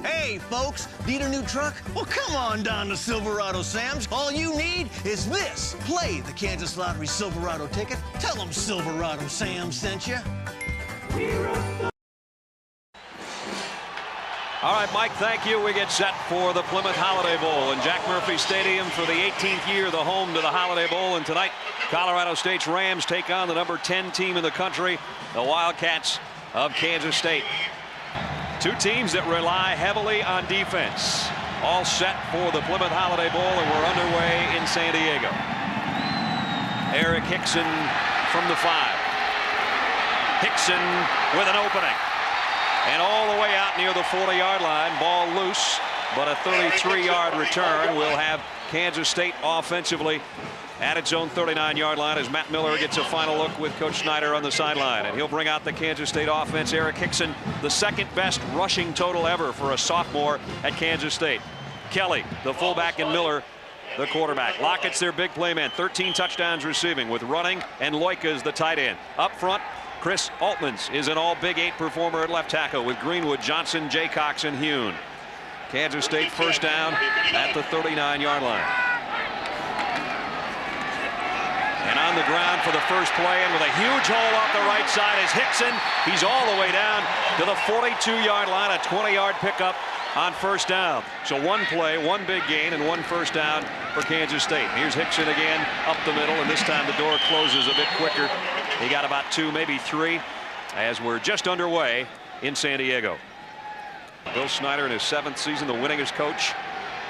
Hey, folks, need a new truck? Well, come on down to Silverado Sam's. All you need is this. Play the Kansas Lottery Silverado ticket. Tell them Silverado Sam sent you. All right, Mike, thank you. We get set for the Plymouth Holiday Bowl in Jack Murphy Stadium for the 18th year, the home to the Holiday Bowl. And tonight, Colorado State's Rams take on the number 10 team in the country, the Wildcats of Kansas State. Two teams that rely heavily on defense. All set for the Plymouth Holiday Bowl, and we're underway in San Diego. Eric Hickson from the 5. Hickson with an opening. And all the way out near the 40-yard line, ball loose, but a 33-yard return will have Kansas State offensively at its own 39-yard line as Matt Miller gets a final look with Coach Snyder on the sideline. And he'll bring out the Kansas State offense. Eric Hickson, the second best rushing total ever for a sophomore at Kansas State. Kelly, the fullback, and Miller, the quarterback. Lockett's their big play man, 13 touchdowns receiving with running, and Loika's the tight end. Up front, Chris Altmans is an all Big 8 performer at left tackle with Greenwood, Johnson, Jaycox, and Hune. Kansas State first down at the 39-yard line. And on the ground for the first play, and with a huge hole off the right side is Hickson. He's all the way down to the 42-yard line, a 20-yard pickup on first down. So one play, one big gain, and one first down for Kansas State. Here's Hickson again up the middle, and this time the door closes a bit quicker. He got about 2, maybe 3, as we're just underway in San Diego. Bill Snyder in his 7th season, the winningest coach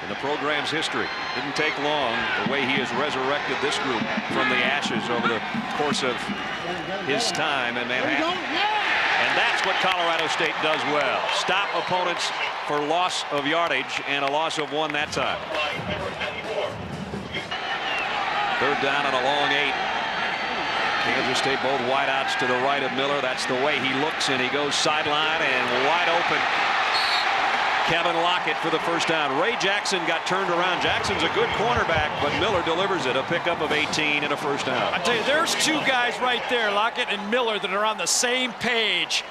in the program's history. Didn't take long the way he has resurrected this group from the ashes over the course of his time in Manhattan. And that's what Colorado State does well. Stop opponents for loss of yardage, and a loss of 1 that time. Third down and a long 8. Kansas State both wideouts to the right of Miller. That's the way he looks, and he goes sideline and wide open. Kevin Lockett for the first down. Ray Jackson got turned around. Jackson's a good cornerback, but Miller delivers it. A pickup of 18 and a first down. I tell you, there's 2 guys right there, Lockett and Miller, that are on the same page.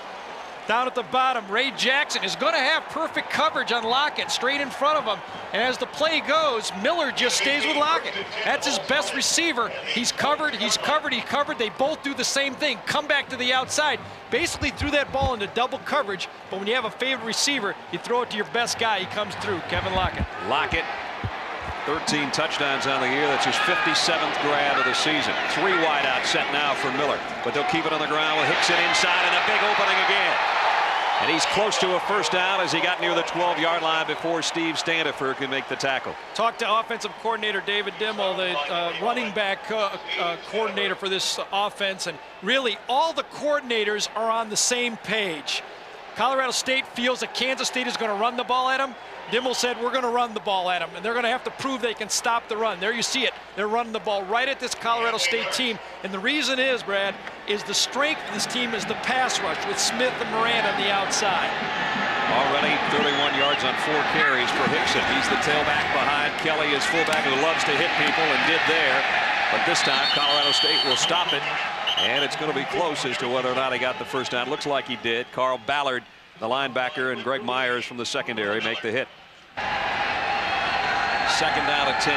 Down at the bottom, Ray Jackson is going to have perfect coverage on Lockett straight in front of him. And as the play goes, Miller just stays with Lockett. That's his best receiver. He's covered, he's covered, he covered. They both do the same thing. Come back to the outside. Basically threw that ball into double coverage. But when you have a favorite receiver, you throw it to your best guy. He comes through, Kevin Lockett. Lockett, 13 touchdowns on the year. That's his 57th grab of the season. 3 wideouts set now for Miller. But they'll keep it on the ground with Hickson inside and a big opening again. And he's close to a first down as he got near the 12-yard line before Steve Standifer could make the tackle. Talk to offensive coordinator David Dimmel, the running back coordinator for this offense, and really all the coordinators are on the same page. Colorado State feels that Kansas State is going to run the ball at them. Dimmel said we're going to run the ball at them, and they're going to have to prove they can stop the run. There you see it. They're running the ball right at this Colorado State team, and the reason is, Brad, is the strength of this team is the pass rush with Smith and Moran on the outside. Already 31 yards on 4 carries for Hickson. He's the tailback behind Kelly, his fullback, who loves to hit people and did there. But this time, Colorado State will stop it, and it's going to be close as to whether or not he got the first down. Looks like he did. Carl Ballard, the linebacker, and Greg Myers from the secondary make the hit. Second down at 10.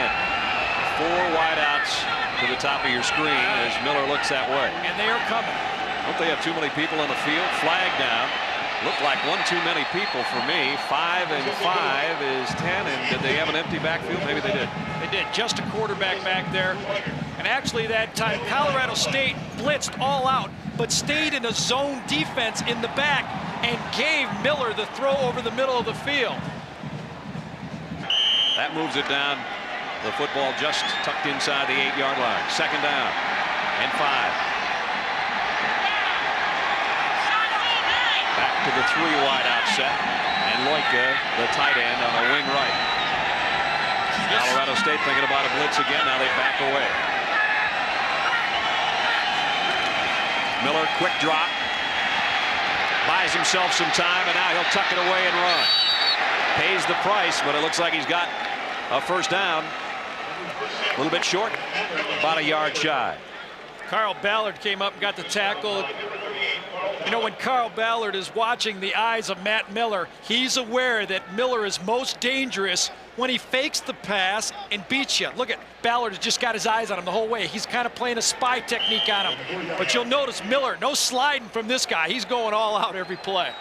4 wideouts to the top of your screen as Miller looks that way. And they are coming. Don't they have too many people on the field? Flag down. Looked like 1 too many people for me. 5 and 5 is 10. And did they have an empty backfield? Maybe they did. They did. Just a quarterback back there. And actually that time Colorado State blitzed all out, but stayed in a zone defense in the back and gave Miller the throw over the middle of the field. That moves it down. The football just tucked inside the 8-yard line. Second down and 5. Back to the 3 wideout set, and Loika, the tight end, on the wing right. Colorado State thinking about a blitz again. Now they back away. Miller, quick drop, buys himself some time, and now he'll tuck it away and run. Pays the price, but it looks like he's got a first down. A little bit short, about a yard shy. Carl Ballard came up and got the tackle. You know, when Carl Ballard is watching the eyes of Matt Miller, he's aware that Miller is most dangerous when he fakes the pass and beats you. Look at Ballard has just got his eyes on him the whole way. He's kind of playing a spy technique on him. But you'll notice Miller, no sliding from this guy. He's going all out every play.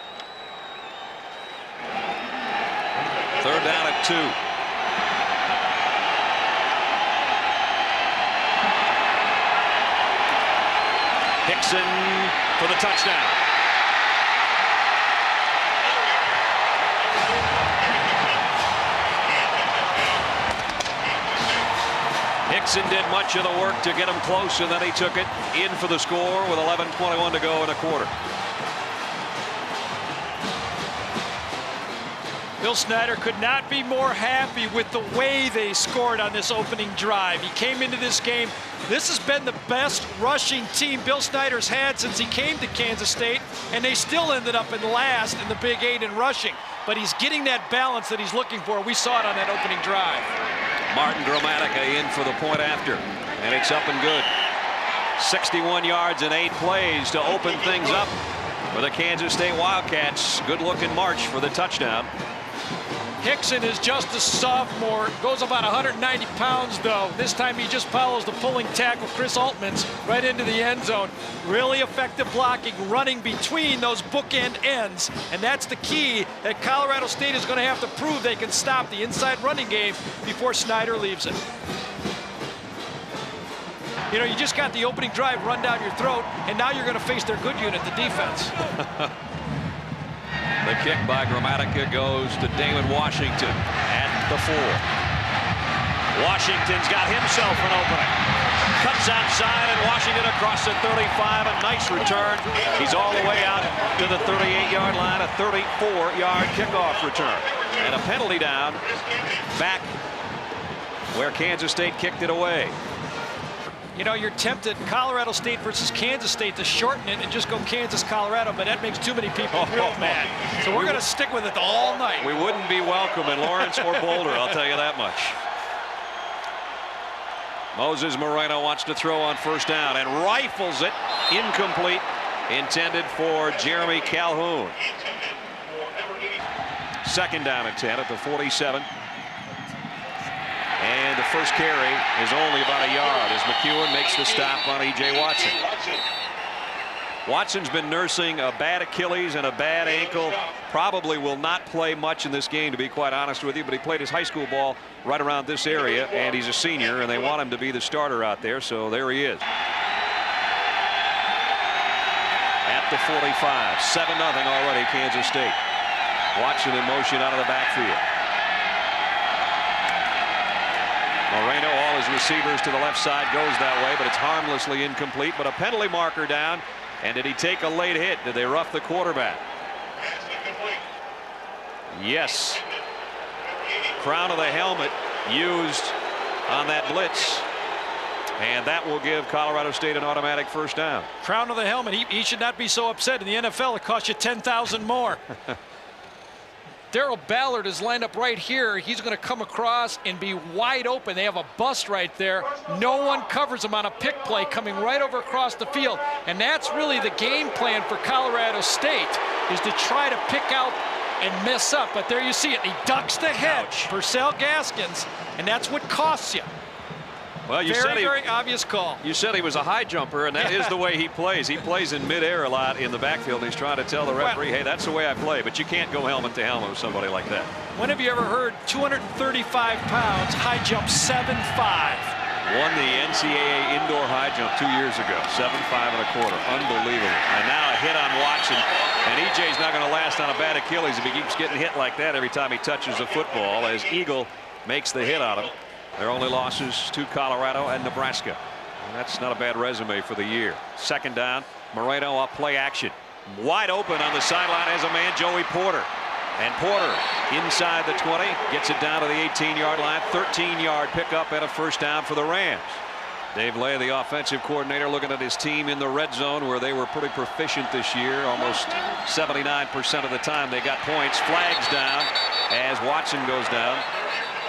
3rd down at 2. Hickson for the touchdown. Hickson did much of the work to get him close, and then he took it in for the score with 11:21 to go in a quarter. Bill Snyder could not be more happy with the way they scored on this opening drive. He came into this game. This has been the best rushing team Bill Snyder's had since he came to Kansas State, and they still ended up in last in the Big 8 in rushing. But he's getting that balance that he's looking for. We saw it on that opening drive. Martin Gramatica in for the point after, and it's up and good. 61 yards in 8 plays to open things up for the Kansas State Wildcats. Good-looking march for the touchdown. Hickson is just a sophomore, goes about 190 pounds though. This time he just follows the pulling tackle, Chris Altman's, right into the end zone. Really effective blocking, running between those bookend ends. And that's the key that Colorado State is going to have to prove they can stop the inside running game before Snyder leaves it. You know, you just got the opening drive run down your throat, and now you're going to face their good unit, the defense. The kick by Gramatica goes to Damon Washington at the 4. Washington's got himself an opening. Cuts outside, and Washington across the 35. A nice return. He's all the way out to the 38-yard line. A 34-yard kickoff return. And a penalty down back where Kansas State kicked it away. You know, you're tempted, Colorado State versus Kansas State, to shorten it and just go Kansas-Colorado, but that makes too many people real mad. So we're going to stick with it all night. We wouldn't be welcome in Lawrence or Boulder, I'll tell you that much. Moses Moreno wants to throw on 1st down and rifles it. Incomplete. Intended for Jeremy Calhoun. 2nd down and 10 at the 47. And the first carry is only about a yard as McEwen makes the stop on E.J. Watson. Watson's been nursing a bad Achilles and a bad ankle. Probably will not play much in this game, to be quite honest with you, but he played his high school ball right around this area, and he's a senior, and they want him to be the starter out there, so there he is. At the 45, 7-0 already, Kansas State. Watson in motion out of the backfield. Moreno, all his receivers to the left side, goes that way, but it's harmlessly incomplete. But a penalty marker down. And did he take a late hit? Did they rough the quarterback? Yes. Crown of the helmet used on that blitz. And that will give Colorado State an automatic 1st down. Crown of the helmet. He should not be so upset. In the NFL, it costs you $10,000 more. Darrell Ballard is lined up right here. He's going to come across and be wide open. They have a bust right there. No one covers him on a pick play coming right over across the field. And that's really the game plan for Colorado State, is to try to pick out and mess up. But there you see it. He ducks the head. Purcell Gaskins, and that's what costs you. Well, you said very obvious call. You said he was a high jumper, and that is the way he plays. He plays in midair a lot in the backfield. And he's trying to tell the referee, hey, that's the way I play. But you can't go helmet to helmet with somebody like that. When have you ever heard 235 pounds, high jump 7'5"? Won the NCAA indoor high jump 2 years ago. 7'5 1/4. Unbelievable. And now a hit on Watson. And EJ's not going to last on a bad Achilles if he keeps getting hit like that every time he touches a football, as Eagle makes the hit on him. Their only losses to Colorado and Nebraska. And that's not a bad resume for the year. 2nd down. Moreno up play action. Wide open on the sideline as a man, Joey Porter. And Porter inside the 20. Gets it down to the 18-yard line. 13-yard pickup and a 1st down for the Rams. Dave Lay, the offensive coordinator, looking at his team in the red zone, where they were pretty proficient this year. Almost 79% of the time they got points. Flags down as Watson goes down.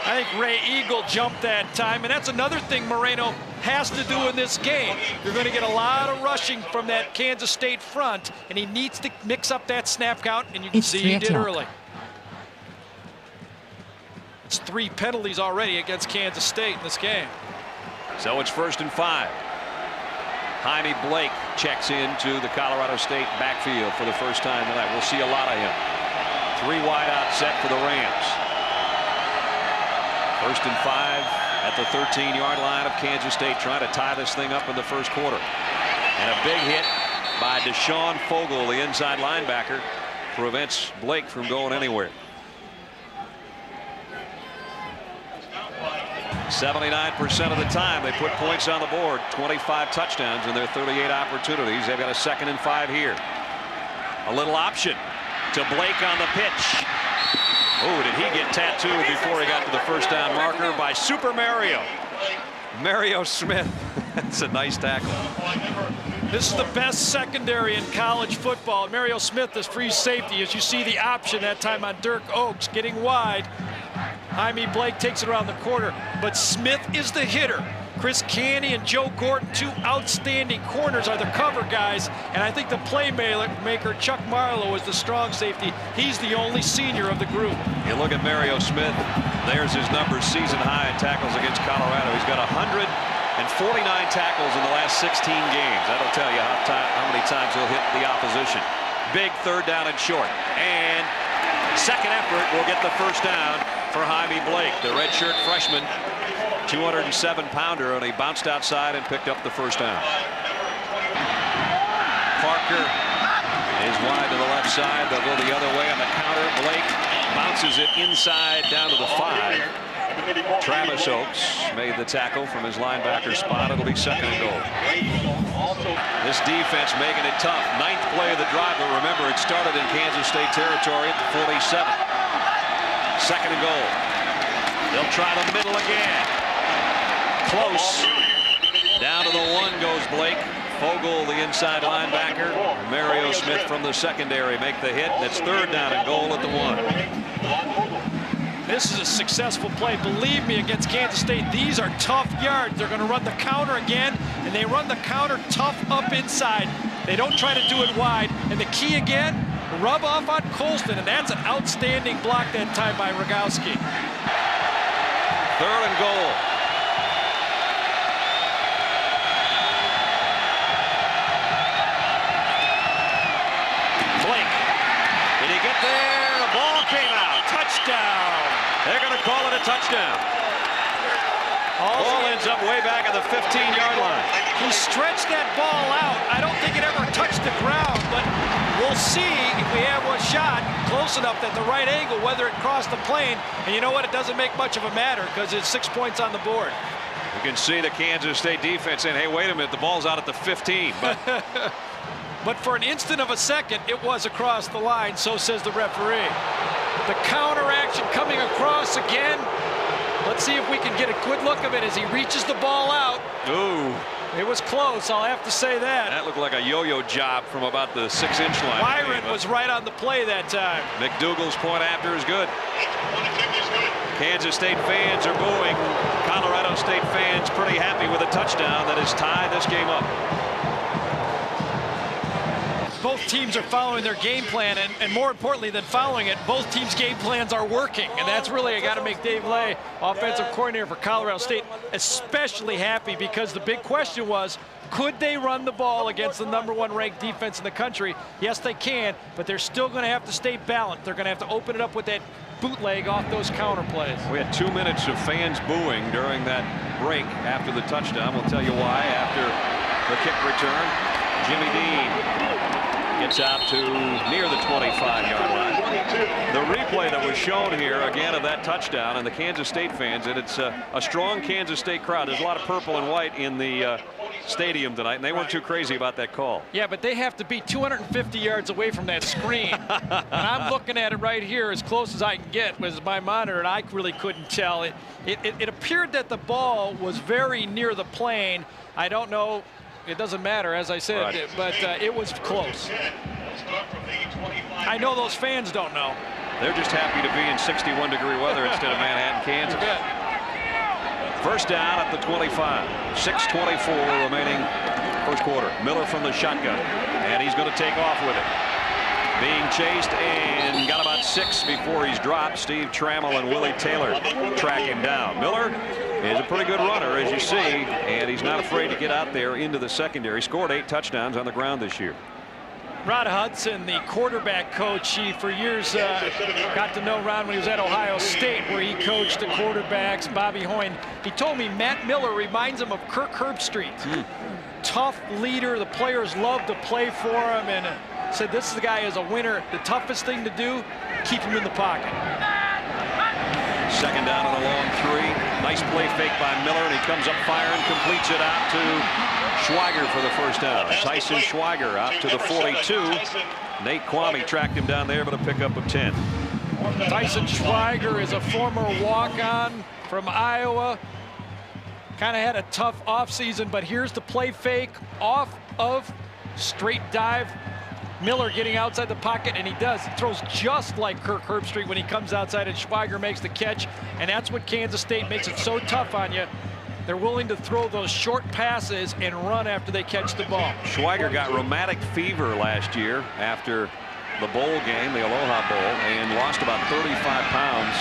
I think Ray Eagle jumped that time, and that's another thing Moreno has to do in this game. You're going to get a lot of rushing from that Kansas State front, and he needs to mix up that snap count, and you can see he did early. It's 3 penalties already against Kansas State in this game. So it's 1st and 5. Jaime Blake checks into the Colorado State backfield for the first time tonight. We'll see a lot of him. 3 wide out set for the Rams. 1st and 5 at the 13-yard line of Kansas State, trying to tie this thing up in the first quarter. And a big hit by Deshaun Fogel, the inside linebacker, prevents Blake from going anywhere. 79% of the time they put points on the board. 25 touchdowns in their 38 opportunities. They've got a 2nd and 5 here. A little option to Blake on the pitch. Oh, did he get tattooed before he got to the first down marker by Super Mario. Mario Smith. That's a nice tackle. This is the best secondary in college football. Mario Smith is free safety, as you see the option that time on Dirk Oaks getting wide. Jaime Blake takes it around the corner, but Smith is the hitter. Chris Canny and Joe Gordon, 2 outstanding corners, are the cover guys, and I think the playmaker Chuck Marlowe is the strong safety. He's the only senior of the group. You look at Mario Smith. There's his numbers, season high in tackles against Colorado. He's got 149 tackles in the last 16 games. That'll tell you how many times he'll hit the opposition. Big 3rd down and short, and second effort will get the first down for Jaime Blake, the redshirt freshman, 207-pounder, and he bounced outside and picked up the first down. Parker is wide to the left side. They'll go the other way on the counter. Blake bounces it inside down to the 5. Travis Oaks made the tackle from his linebacker spot. It'll be 2nd and goal. This defense making it tough. 9th play of the drive, but remember, it started in Kansas State territory at the 47. 2nd and goal. They'll try the middle again. Close. Down to the 1 goes Blake. Fogel, the inside linebacker. Mario Smith from the secondary make the hit. That's 3rd down and goal at the 1. This is a successful play. Believe me, against Kansas State, these are tough yards. They're going to run the counter again, and they run the counter tough up inside. They don't try to do it wide. And the key again, rub off on Colston, and that's an outstanding block that time by Rogowski. 3rd and goal. Blake, did he get there? The ball came out. Touchdown. They're going to call it a touchdown. Ball ends up way back at the 15-yard line. He stretched that ball out. I don't think it ever touched the ground, but we'll see if we have one shot close enough at the right angle, whether it crossed the plane. And you know what? It doesn't make much of a matter because it's 6 points on the board. You can see the Kansas State defense saying, hey, wait a minute, the ball's out at the 15. But but for an instant of a second, it was across the line, so says the referee. The counter action coming across again. Let's see if we can get a good look of it as he reaches the ball out. Ooh. It was close, I'll have to say that. That looked like a yo-yo job from about the 6-inch line. Byron was right on the play that time. McDougal's point after is good. Kansas State fans are booing. Colorado State fans pretty happy with a touchdown that has tied this game up. Both teams are following their game plan, and more importantly than following it, both teams' game plans are working. And that's really, I got to make Dave Lay, offensive coordinator for Colorado State, especially happy, because the big question was, could they run the ball against the #1 ranked defense in the country? Yes, they can, but they're still going to have to stay balanced. They're going to have to open it up with that bootleg off those counter plays. We had 2 minutes of fans booing during that break after the touchdown. We'll tell you why after the kick return. Jimmy Dean gets out to near the 25-yard line. The replay that was shown here again of that touchdown, and the Kansas State fans, and it's a strong Kansas State crowd. There's a lot of purple and white in the stadium tonight, and they weren't too crazy about that call. Yeah, but they have to be 250 yards away from that screen. And I'm looking at it right here as close as I can get with my monitor, and I really couldn't tell. It appeared that the ball was very near the plane. I don't know. It doesn't matter, as I said, but it was close. I know those fans don't know. They're just happy to be in 61-degree weather instead of Manhattan, Kansas. First down at the 25. 6:24 remaining first quarter. Miller from the shotgun, and he's going to take off with it. Being chased and got about 6 before he's dropped. Steve Trammell and Willie Taylor track him down. Miller is a pretty good runner, as you see, and he's not afraid to get out there into the secondary. Scored 8 touchdowns on the ground this year. Rod Hudson, the quarterback coach, he for years got to know Ron when he was at Ohio State, where he coached the quarterbacks. Bobby Hoyne, he told me Matt Miller reminds him of Kirk Herbstreit. Tough leader, the players love to play for him, and said this is the guy as a winner. The toughest thing to do, keep him in the pocket. Second down and a long 3. Nice play fake by Miller, and he comes up firing, completes it out to Schweiger for the first down. Tyson Schweiger out to the 42. Nate Kwame tracked him down there, but a pickup of 10. Tyson Schweiger is a former walk-on from Iowa. Kind of had a tough offseason, but here's the play fake off of straight dive. Miller getting outside the pocket, and he does. He throws just like Kirk Herbstreit when he comes outside, and Schweiger makes the catch. And that's what Kansas State makes it so tough on you. They're willing to throw those short passes and run after they catch the ball. Schweiger got rheumatic fever last year after the bowl game, the Aloha Bowl, and lost about 35 pounds.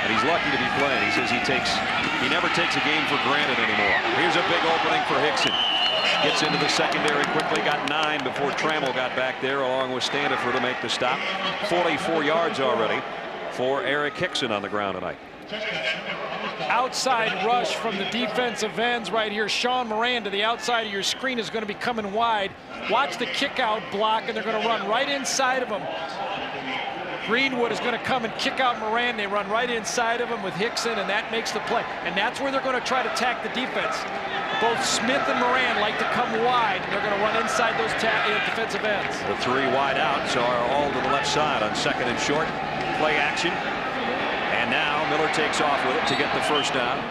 And he's lucky to be playing. He says he never takes a game for granted anymore. Here's a big opening for Hickson. Gets into the secondary quickly, got 9 before Trammell got back there along with Standifer to make the stop. 44 yards already for Eric Hickson on the ground tonight. Outside rush from the defensive ends right here. Sean Moran to the outside of your screen is going to be coming wide. Watch the kick out block, and they're going to run right inside of him. Greenwood is going to come and kick out Moran. They run right inside of him with Hickson, and that makes the play. And that's where they're going to try to attack the defense. Both Smith and Moran like to come wide, and they're going to run inside those defensive ends. The 3 wide outs are all to the left side on second and short. Play action. And now Miller takes off with it to get the first down.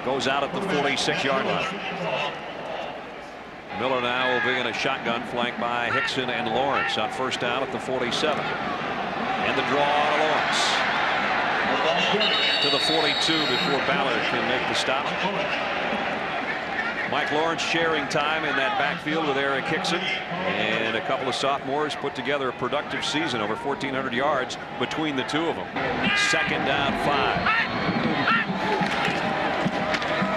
Goes out at the 46-yard line. Miller now will be in a shotgun flanked by Hickson and Lawrence on first down at the 47. And the draw to Lawrence. To the 42 before Ballard can make the stop. Mike Lawrence sharing time in that backfield with Eric Hickson, and a couple of sophomores put together a productive season, over 1,400 yards between the two of them. Second down 5.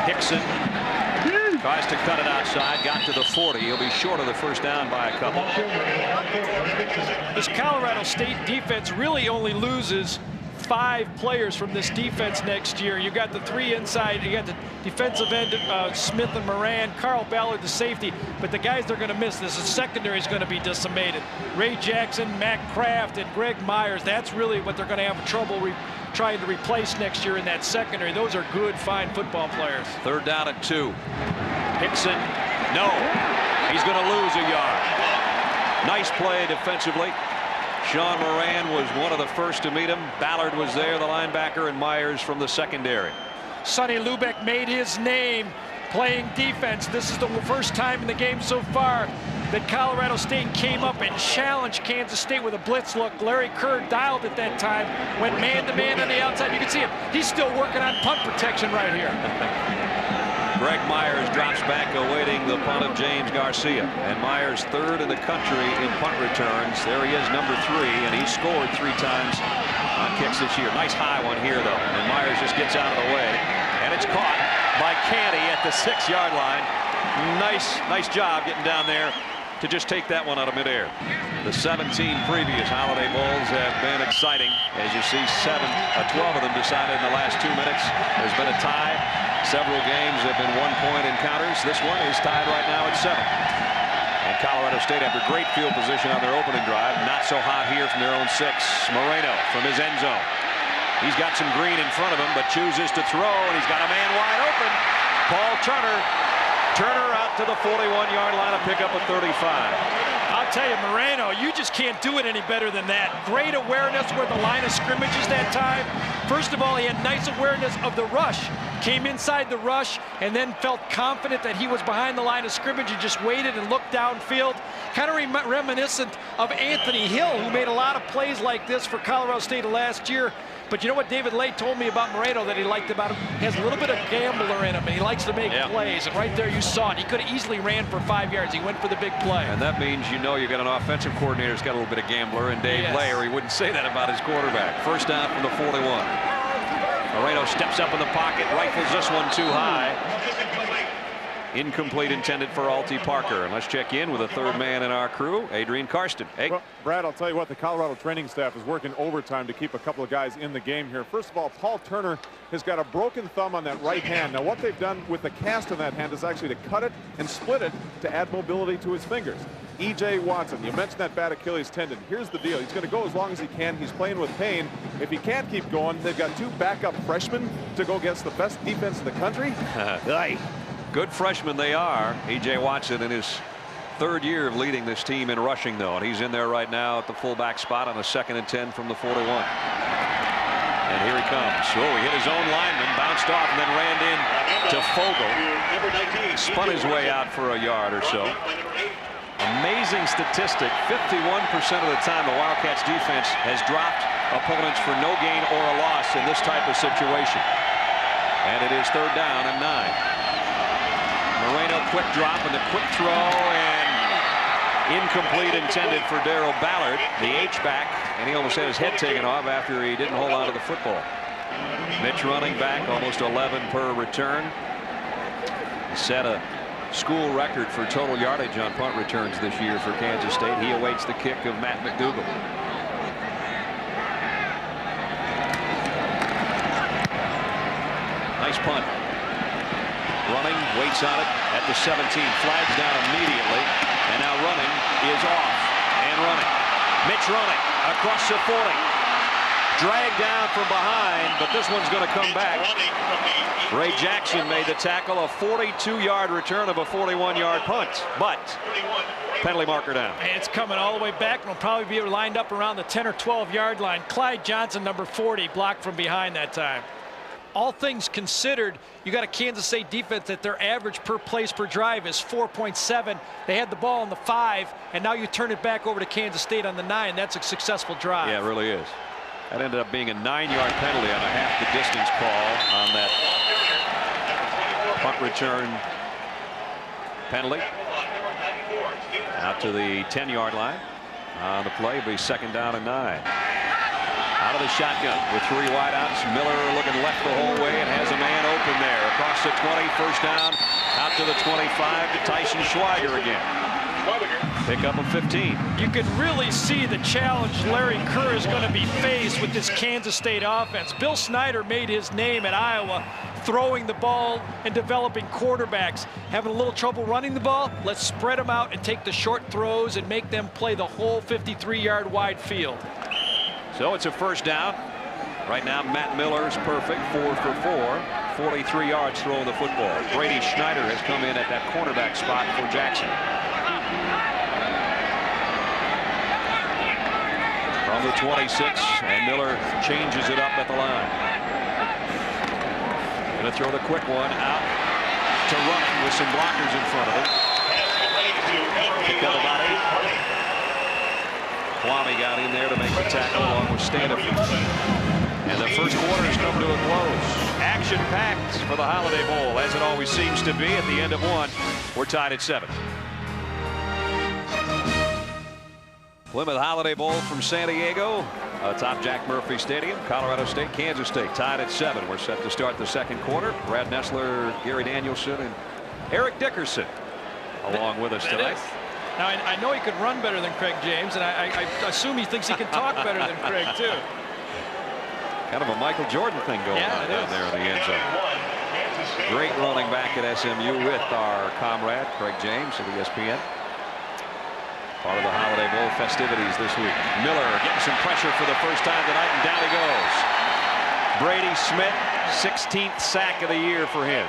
Hickson tries to cut it outside, got to the 40. He'll be short of the first down by a couple. This Colorado State defense really only loses 5 players from this defense next year. You got the 3 inside. You got the defensive end, Smith and Moran, Carl Ballard, the safety. But the guys they're going to miss, this secondary is going to be decimated. Ray Jackson, Matt Kraft, and Greg Myers. That's really what they're going to have trouble trying to replace next year in that secondary. Those are good, fine football players. Third down at 2. Hickson, no. He's going to lose a yard. Nice play defensively. Sean Moran was one of the first to meet him. Ballard was there, the linebacker, and Myers from the secondary. Sonny Lubeck made his name playing defense. This is the first time in the game so far that Colorado State came up and challenged Kansas State with a blitz look. Larry Kerr dialed at that time, went man-to-man on the outside. You can see him. He's still working on punt protection right here. Greg Myers drops back awaiting the punt of James Garcia. And Myers 3rd in the country in punt returns. There he is, number 3, and he's scored 3 times on kicks this year. Nice high one here, though. And Myers just gets out of the way. And it's caught by Canty at the 6-yard line. Nice job getting down there to just take that one out of midair. The 17 previous Holiday Bowls have been exciting. As you see, 12 of them decided in the last 2 minutes. There's been a tie. Several games have been 1-point encounters. This one is tied right now at 7. And Colorado State, after great field position on their opening drive, not so hot here from their own 6. Moreno from his end zone. He's got some green in front of him, but chooses to throw, and he's got a man wide open. Paul Turner Turner out to the 41-yard line to pick up a 35. I'll tell you, Moreno, you just can't do it any better than that. Great awareness where the line of scrimmage is that time. First of all, he had nice awareness of the rush. Came inside the rush and then felt confident that he was behind the line of scrimmage and just waited and looked downfield. Kind of reminiscent of Anthony Hill, who made a lot of plays like this for Colorado State last year. But you know what David Lay told me about Moreno that he liked about him? He has a little bit of gambler in him, and he likes to make plays. And right there you saw it. He could have easily ran for 5 yards. He went for the big play. And that means you know you got an offensive coordinator who's got a little bit of gambler in Dave Lay, or he wouldn't say that about his quarterback. First down from the 41. Moreno steps up in the pocket, rifles this one too high. Incomplete, intended for Alty Parker. And let's check in with the third man in our crew, Adrian Karsten. Hey. Well, Brad, I'll tell you what, the Colorado training staff is working overtime to keep a couple of guys in the game here. First of all, Paul Turner has got a broken thumb on that right hand. Now, what they've done with the cast on that hand is actually to cut it and split it to add mobility to his fingers. E.J. Watson, you mentioned that bad Achilles tendon. Here's the deal. He's going to go as long as he can. He's playing with pain. If he can't keep going, they've got 2 backup freshmen to go against the best defense in the country. Good freshmen they are. E.J. Watson in his 3rd year of leading this team in rushing, though, and he's in there right now at the fullback spot on a 2nd and 10 from the 41. And here he comes. Oh, he hit his own lineman, bounced off, and then ran in to Fogel. Spun his way out for a yard or so. Amazing statistic. 51% of the time the Wildcats defense has dropped opponents for no gain or a loss in this type of situation. And it is 3rd down and 9. Moreno, quick drop and the quick throw, and incomplete, intended for Darrell Ballard, the H-back, and he almost had his head taken off after he didn't hold on to the football. Mitch running back, almost 11 per return. He set a school record for total yardage on punt returns this year for Kansas State. He awaits the kick of Matt McDougal. Nice punt. Running, waits on it at the 17, flags down immediately, and now running is off and running. Mitch running across the 40, dragged down from behind, but this one's going to come back. Ray Jackson made the tackle, a 42-yard return of a 41-yard punt, but penalty marker down. And it's coming all the way back, and will probably be lined up around the 10 or 12-yard line. Clyde Johnson, number 40, blocked from behind that time. All things considered, you got a Kansas State defense that their average per plays per drive is 4.7. They had the ball on the 5, and now you turn it back over to Kansas State on the 9. That's a successful drive. Yeah, it really is. That ended up being a 9-yard penalty on a half the distance call on that punt return penalty. Out to the 10-yard line on the play. It'll be 2nd down and 9. Out of the shotgun with 3 wideouts. Miller looking left the whole way and has a man open there. Across the 20, first down. Out to the 25 to Tyson Schweiger again. Pick up a 15. You can really see the challenge Larry Kerr is going to be faced with this Kansas State offense. Bill Snyder made his name at Iowa throwing the ball and developing quarterbacks. Having a little trouble running the ball? Let's spread them out and take the short throws and make them play the whole 53-yard wide field. So it's a first down. Right now, Matt Miller is perfect, 4 for 4, 43 yards throwing the football. Brady Schneider has come in at that cornerback spot for Jackson. From the 26, and Miller changes it up at the line. Going to throw the quick one out to Ruck with some blockers in front of him. Picked up about 8. Kwame got in there to make the tackle along with Staniford. And the first quarter has come to a close. Action-packed for the Holiday Bowl, as it always seems to be. At the end of 1, we're tied at 7. Plymouth Holiday Bowl from San Diego, atop Jack Murphy Stadium. Colorado State, Kansas State tied at 7. We're set to start the 2nd quarter. Brad Nessler, Gary Danielson, and Eric Dickerson along with us tonight. Now, I know he could run better than Craig James, and I assume he thinks he can talk better than Craig, too. Kind of a Michael Jordan thing going on down there in the end zone. Great running back at SMU with our comrade, Craig James of ESPN. Part of the Holiday Bowl festivities this week. Miller getting some pressure for the first time tonight, and down he goes. Brady Smith, 16th sack of the year for him.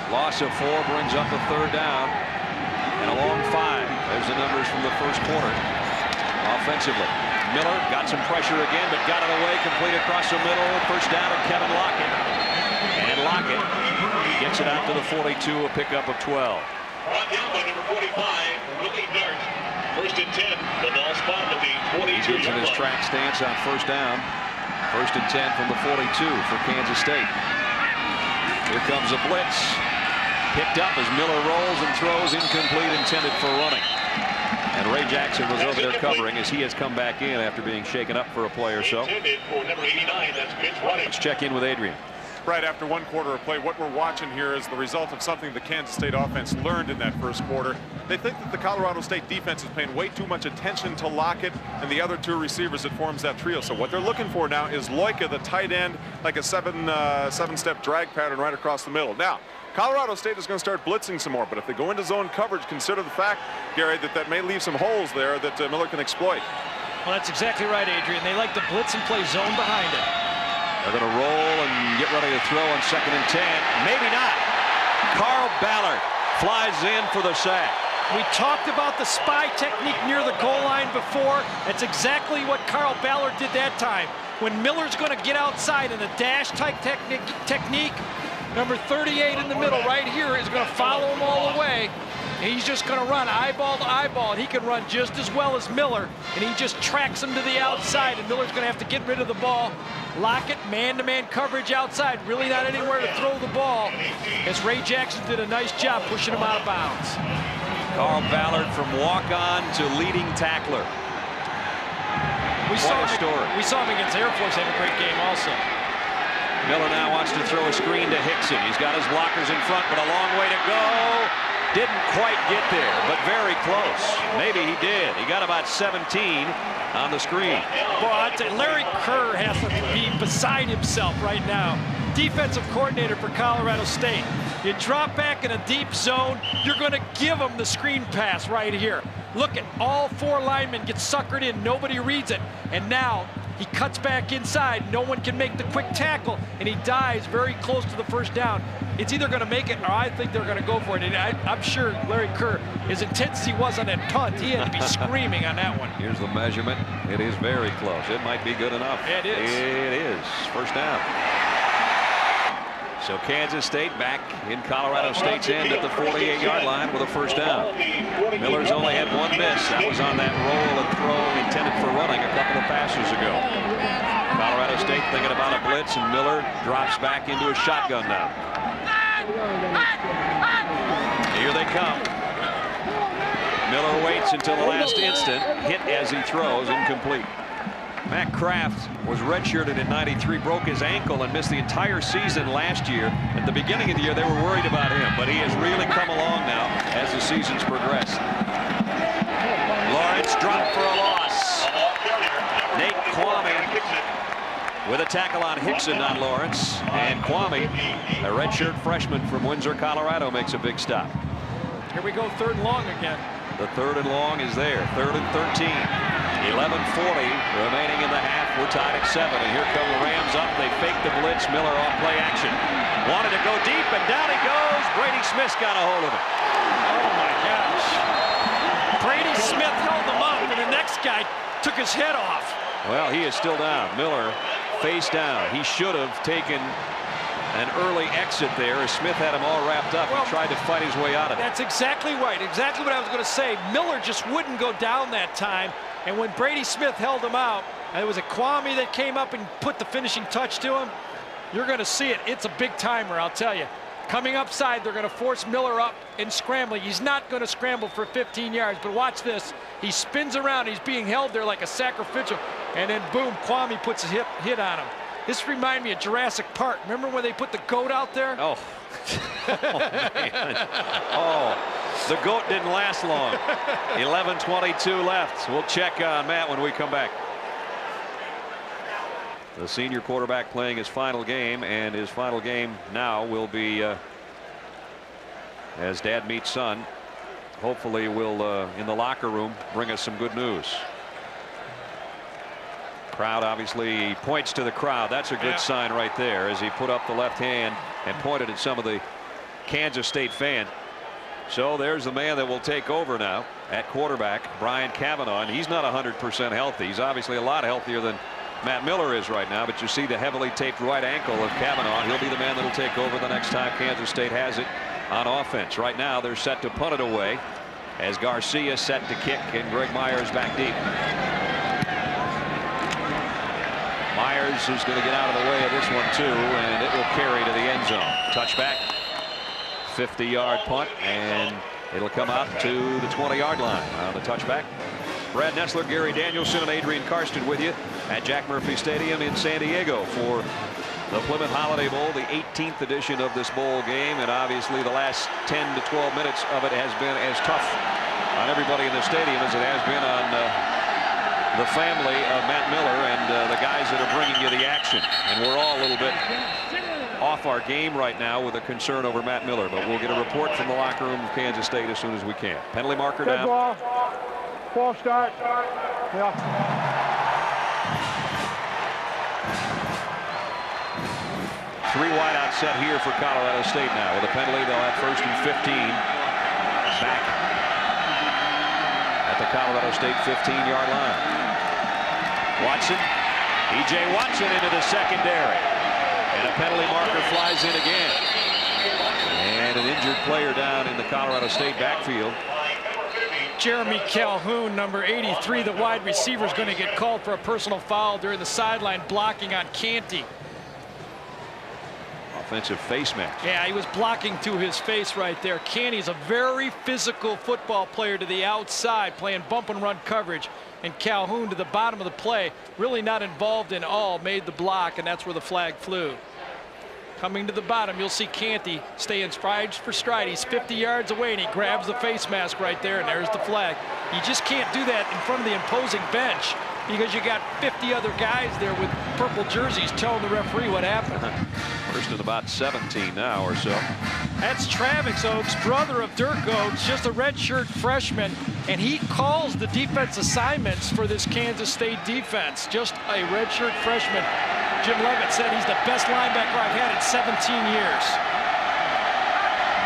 Loss of 4 brings up a 3rd down. And a long 5. There's the numbers from the first quarter. Offensively, Miller got some pressure again, but got it away, complete across the middle. First down to Kevin Lockett. And Lockett gets it out to the 42, a pickup of 12. Brought down by number 45, Willie Dart. First and 10. The ball spotted at the 42. He gets in his track stance on first down. First and 10 from the 42 for Kansas State. Here comes a blitz. Picked up as Miller rolls and throws, incomplete, intended for running. And Ray Jackson was over there covering as he has come back in after being shaken up for a play or so. For number 89, that's Mitch Running. Let's check in with Adrian. Right after 1 quarter of play, what we're watching here is the result of something the Kansas State offense learned in that first quarter. They think that the Colorado State defense is paying way too much attention to Lockett and the other 2 receivers that forms that trio. So what they're looking for now is Loika, the tight end, like a seven-step drag pattern right across the middle. Now, Colorado State is going to start blitzing some more, but if they go into zone coverage, consider the fact, Gary, that may leave some holes there that Miller can exploit. Well, that's exactly right, Adrian. They like to blitz and play zone behind it. They're going to roll and get ready to throw on 2nd and 10. Maybe not. Carl Ballard flies in for the sack. We talked about the spy technique near the goal line before. That's exactly what Carl Ballard did that time. When Miller's going to get outside in a dash-type technique, number 38 in the middle right here is going to follow him all the way. And he's just going to run eyeball to eyeball, and he can run just as well as Miller, and he just tracks him to the outside, and Miller's going to have to get rid of the ball. Lockett, man-to-man coverage outside, really not anywhere to throw the ball, as Ray Jackson did a nice job pushing him out of bounds. Carl Ballard from walk-on to leading tackler. We saw him against Air Force have a great game also. Miller now wants to throw a screen to Hickson. He's got his blockers in front, but a long way to go. Didn't quite get there, but very close. Maybe he did. He got about 17 on the screen. Boy, I tell you, Larry Kerr has to be beside himself right now. Defensive coordinator for Colorado State. You drop back in a deep zone, you're going to give him the screen pass right here. Look at all 4 linemen get suckered in. Nobody reads it. And now he cuts back inside. No one can make the quick tackle, and he dives very close to the first down. It's either going to make it, or I think they're going to go for it. And I'm sure Larry Kerr, as intense as he was on that punt, he had to be screaming on that one. Here's the measurement. It is very close. It might be good enough. It is. It is. First down. So Kansas State back in Colorado State's end at the 48-yard line with a first down. Miller's only had 1 miss. That was on that roll and throw intended for running a couple of passes ago. Colorado State thinking about a blitz, and Miller drops back into a shotgun now. Here they come. Miller waits until the last instant. Hit as he throws, incomplete. Matt Kraft was redshirted in '93, broke his ankle and missed the entire season last year. At the beginning of the year, they were worried about him, but he has really come along now as the season's progressed. Lawrence dropped for a loss. Nate Kwame with a tackle on Hickson, not Lawrence. And Kwame, a redshirt freshman from Windsor, Colorado, makes a big stop. Here we go, 3rd and long again. The 3rd and long is there. 3rd and 13. 11:40 remaining in the half. We're tied at 7, and here come the Rams up. They fake the blitz. Miller off play action. Wanted to go deep, and down he goes. Brady Smith's got a hold of it. Oh my gosh. Brady Smith held him up, and the next guy took his head off. Well, he is still down. Miller face down. He should have taken an early exit there as Smith had him all wrapped up and tried to fight his way out of it. That's exactly right. Exactly what I was going to say. Miller just wouldn't go down that time. And when Brady Smith held him out, and it was a Kwame that came up and put the finishing touch to him, you're going to see it. It's a big timer, I'll tell you. Coming upside, they're going to force Miller up and scrambling. He's not going to scramble for 15 yards, but watch this. He spins around. He's being held there like a sacrificial. And then, boom, Kwame puts a hit on him. This reminds me of Jurassic Park. Remember when they put the goat out there? Oh. Oh, man. Oh, the goat didn't last long. 11:22 left. We'll check on Matt when we come back. The senior quarterback playing his final game, and his final game now will be as Dad meets son. Hopefully will in the locker room bring us some good news. Crowd obviously points to the crowd. That's a good sign right there as he put up the left hand and pointed at some of the Kansas State fans. So there's the man that will take over now at quarterback, Brian Cavanaugh, and he's not 100% healthy. He's obviously a lot healthier than Matt Miller is right now, but you see the heavily taped right ankle of Cavanaugh. He'll be the man that'll take over the next time Kansas State has it on offense. Right now they're set to punt it away as Garcia set to kick and Greg Myers back deep. Myers is going to get out of the way of this one too, and it will carry to the end zone. Touchback, 50-yard punt, and it'll come out to the 20-yard line on the touchback. Brad Nessler, Gary Danielson, and Adrian Karsten with you at Jack Murphy Stadium in San Diego for the Plymouth Holiday Bowl, the 18th edition of this bowl game, and obviously the last 10 to 12 minutes of it has been as tough on everybody in the stadium as it has been on the family of Matt Miller and the guys that are bringing you the action. And we're all a little bit off our game right now with a concern over Matt Miller, but we'll get a report from the locker room of Kansas State as soon as we can. Penalty marker down. False start. Yeah. Three wideout set here for Colorado State now. With a penalty, they'll have 1st and 15 back at the Colorado State 15-yard line. Watson, E.J. Watson into the secondary. And a penalty marker flies in again. And an injured player down in the Colorado State backfield. Jeremy Calhoun, number 83, the wide receiver, is going to get called for a personal foul during the sideline blocking on Canty. Offensive face match. Yeah, he was blocking to his face right there. Canty's a very physical football player to the outside, playing bump and run coverage. And Calhoun to the bottom of the play, really not involved in all, made the block, and that's where the flag flew. Coming to the bottom, you'll see Canty staying stride for stride. He's 50 yards away, and he grabs the face mask right there, and there's the flag. You just can't do that in front of the imposing bench because you got 50 other guys there with purple jerseys telling the referee what happened. First and about 17 now or so. That's Travis Oaks, brother of Dirk Oaks, just a redshirt freshman, and he calls the defense assignments for this Kansas State defense. Just a redshirt freshman. Jim Levitt said he's the best linebacker I've had in 17 years.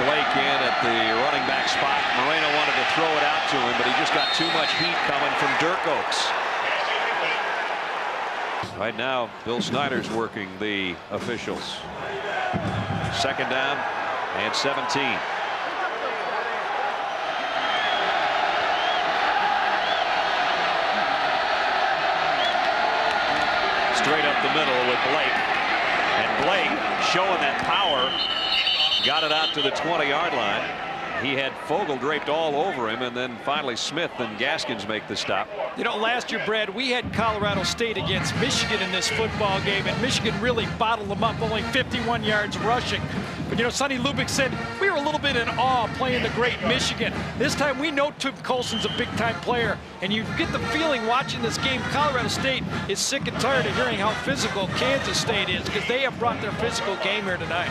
Blake in at the running back spot. Moreno wanted to throw it out to him, but he just got too much heat coming from Dirk Oaks. Right now, Bill Snyder's working the officials. 2nd down and 17. Straight up the middle with Blake. And Blake, showing that power, got it out to the 20-yard line. He had Fogel draped all over him, and then finally Smith and Gaskins make the stop. You know, last year, Brad, we had Colorado State against Michigan in this football game, and Michigan really bottled them up, only 51 yards rushing. But, you know, Sonny Lubick said we were a little bit in awe playing the great Michigan. This time we know Tim Colson's a big-time player, and you get the feeling watching this game Colorado State is sick and tired of hearing how physical Kansas State is because they have brought their physical game here tonight.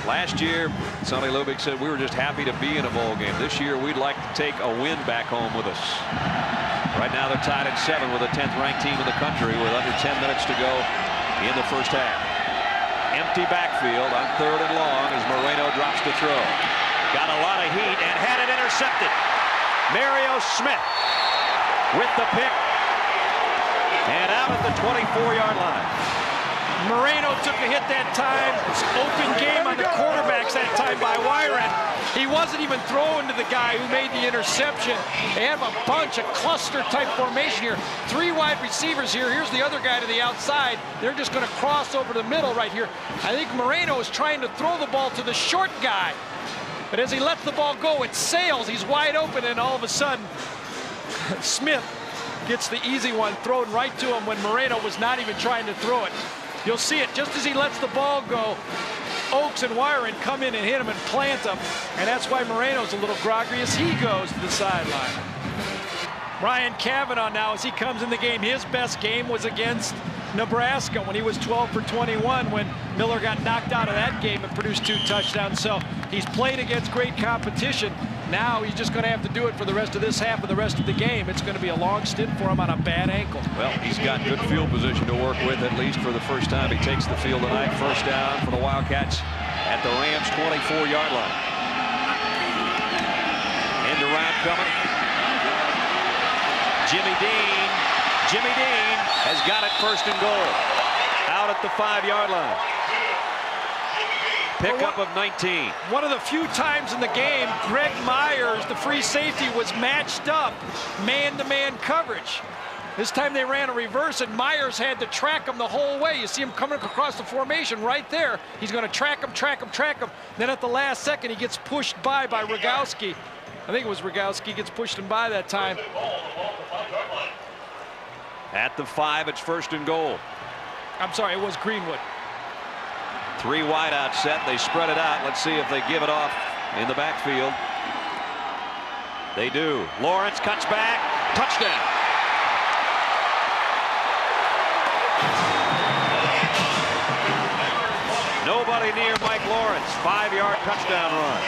Last year, Sonny Lubick said we were just happy to be in a bowl game. This year, we'd like to take a win back home with us. Right now, they're tied at 7 with the 10th ranked team in the country with under 10 minutes to go in the first half. Empty backfield on 3rd and long as Moreno drops to throw. Got a lot of heat and had it intercepted. Mario Smith with the pick and out at the 24-yard line. Moreno took a hit that time. Open game on the quarterbacks that time by Wyron. He wasn't even throwing to the guy who made the interception. They have a bunch, a cluster-type formation here. 3 wide receivers here. Here's the other guy to the outside. They're just going to cross over the middle right here. I think Moreno is trying to throw the ball to the short guy. But as he lets the ball go, it sails. He's wide open, and all of a sudden, Smith gets the easy one thrown right to him when Moreno was not even trying to throw it. You'll see it just as he lets the ball go. Oaks and Wyron come in and hit him and plant him, and that's why Moreno's a little groggy as he goes to the sideline. Brian Cavanaugh now as he comes in the game. His best game was against Nebraska when he was 12 for 21 when Miller got knocked out of that game and produced 2 touchdowns. So he's played against great competition. Now he's just going to have to do it for the rest of this half and the rest of the game. It's going to be a long stint for him on a bad ankle. Well, he's got good field position to work with, at least for the first time. He takes the field tonight. First down for the Wildcats at the Rams' 24-yard line. End around coming. Jimmy Dean has got it, first and goal. Out at the 5-yard line. Pickup of 19. One of the few times in the game, Greg Myers, the free safety, was matched up man-to-man coverage. This time they ran a reverse, and Myers had to track him the whole way. You see him coming across the formation right there. He's going to track him. Then at the last second, he gets pushed by Rogowski. I think it was Rogowski gets pushed him by that time. At the 5, it's first and goal. I'm sorry, it was Greenwood. 3 wide out set. They spread it out. Let's see if they give it off in the backfield. They do. Lawrence cuts back. Touchdown. Nobody near Mike Lawrence. 5-yard touchdown run.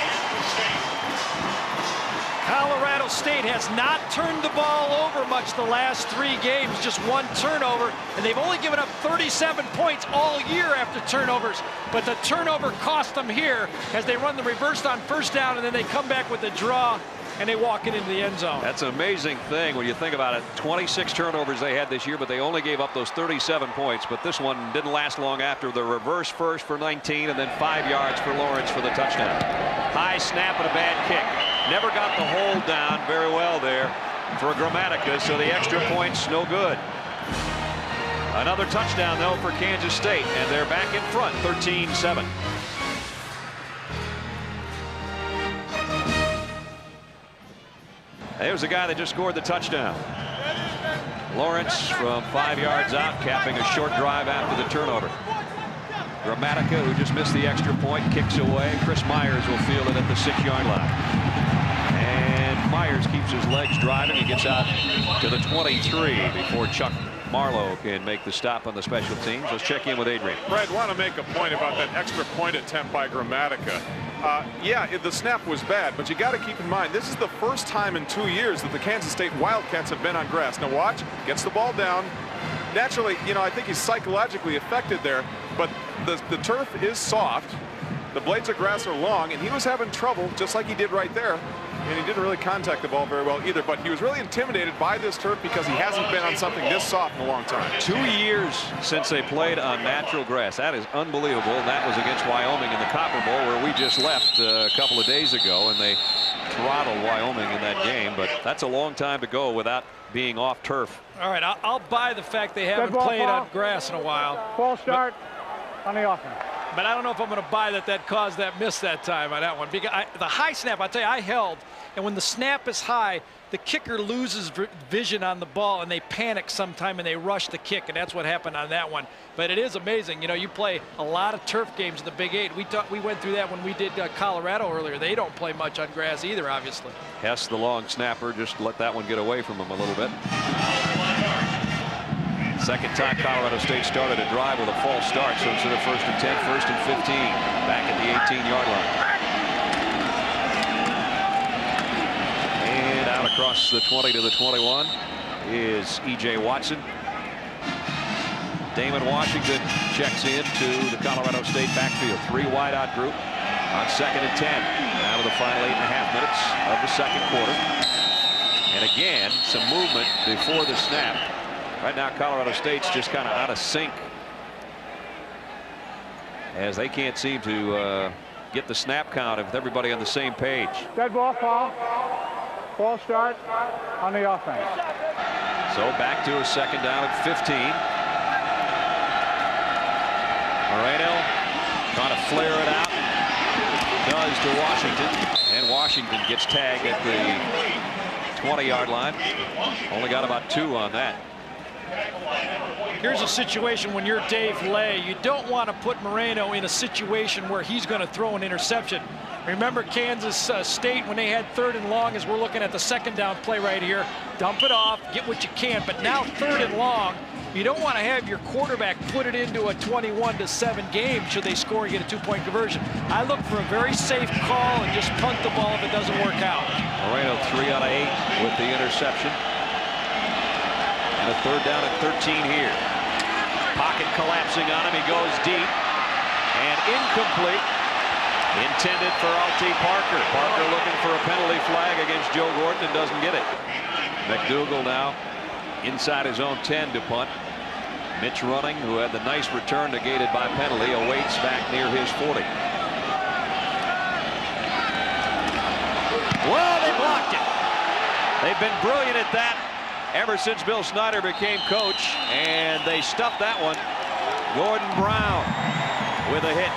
Colorado State has not turned the ball over much the last 3 games, just 1 turnover, and they've only given up 37 points all year after turnovers. But the turnover cost them here as they run the reverse on first down, and then they come back with a draw and they walk it into the end zone. That's an amazing thing when you think about it. 26 turnovers they had this year, but they only gave up those 37 points. But this one didn't last long after the reverse first for 19, and then 5 yards for Lawrence for the touchdown. High snap and a bad kick. Never got the hold down very well there for Gramatica, so the extra point's no good. Another touchdown, though, for Kansas State, and they're back in front, 13-7. There's the guy that just scored the touchdown. Lawrence from 5 yards out, capping a short drive after the turnover. Gramatica, who just missed the extra point, kicks away. Chris Myers will field it at the 6-yard line. And Myers keeps his legs driving. He gets out to the 23 before Chuck Marlowe can make the stop on the special teams. Let's check in with Adrian. Fred, want to make a point about that extra point attempt by Gramatica. Yeah, the snap was bad, but you got to keep in mind, this is the first time in 2 years that the Kansas State Wildcats have been on grass. Now watch, gets the ball down. Naturally, you know, I think he's psychologically affected there, but the turf is soft. The blades of grass are long, and he was having trouble, just like he did right there. And he didn't really contact the ball very well either, but he was really intimidated by this turf because he hasn't been on something this soft in a long time. 2 years since they played on natural grass. That is unbelievable. And that was against Wyoming in the Copper Bowl, where we just left a couple of days ago, and they throttled Wyoming in that game. But that's a long time to go without being off turf. All right, I'll buy the fact they haven't played on grass in a while. False start on the offense. But I don't know if I'm going to buy that caused that miss that time on that one. Because the high snap, I'll tell you, I held. And when the snap is high, the kicker loses vision on the ball, and they panic sometime, and they rush the kick, and that's what happened on that one. But it is amazing. You know, you play a lot of turf games in the Big 8. We went through that when we did Colorado earlier. They don't play much on grass either, obviously. Hess, the long snapper, just let that one get away from him a little bit. Second time Colorado State started a drive with a false start, so instead of 1st and 10, 1st and 15, back at the 18-yard line. And out across the 20 to the 21 is E.J. Watson. Damon Washington checks in to the Colorado State backfield. 3 wide out group on 2nd and 10. Now to the final 8.5 minutes of the second quarter. And again, some movement before the snap. Right now, Colorado State's just kind of out of sync, as they can't seem to get the snap count with everybody on the same page. Dead ball, foul. False start on the offense. So back to a second down at 15. Moreno trying to flare it out. Does to Washington. And Washington gets tagged at the 20-yard line. Only got about 2 on that. Here's a situation when you're Dave Lay. You don't want to put Moreno in a situation where he's going to throw an interception. Remember Kansas State when they had 3rd and long, as we're looking at the second down play right here. Dump it off, get what you can. But now 3rd and long, You don't want to have your quarterback put it into a 21-7 game should they score and get a 2-point conversion. I look for a very safe call and just punt the ball if it doesn't work out. Moreno 3 out of 8 with the interception. And a 3rd down and 13 here. Pocket collapsing on him. He goes deep. And incomplete. Intended for Alty Parker. Parker looking for a penalty flag against Joe Gordon and doesn't get it. McDougal now inside his own 10 to punt. Mitch Running, who had the nice return negated by penalty, awaits back near his 40. Well, they blocked it. They've been brilliant at that ever since Bill Snyder became coach, and they stuffed that one. Gordon Brown with a hit.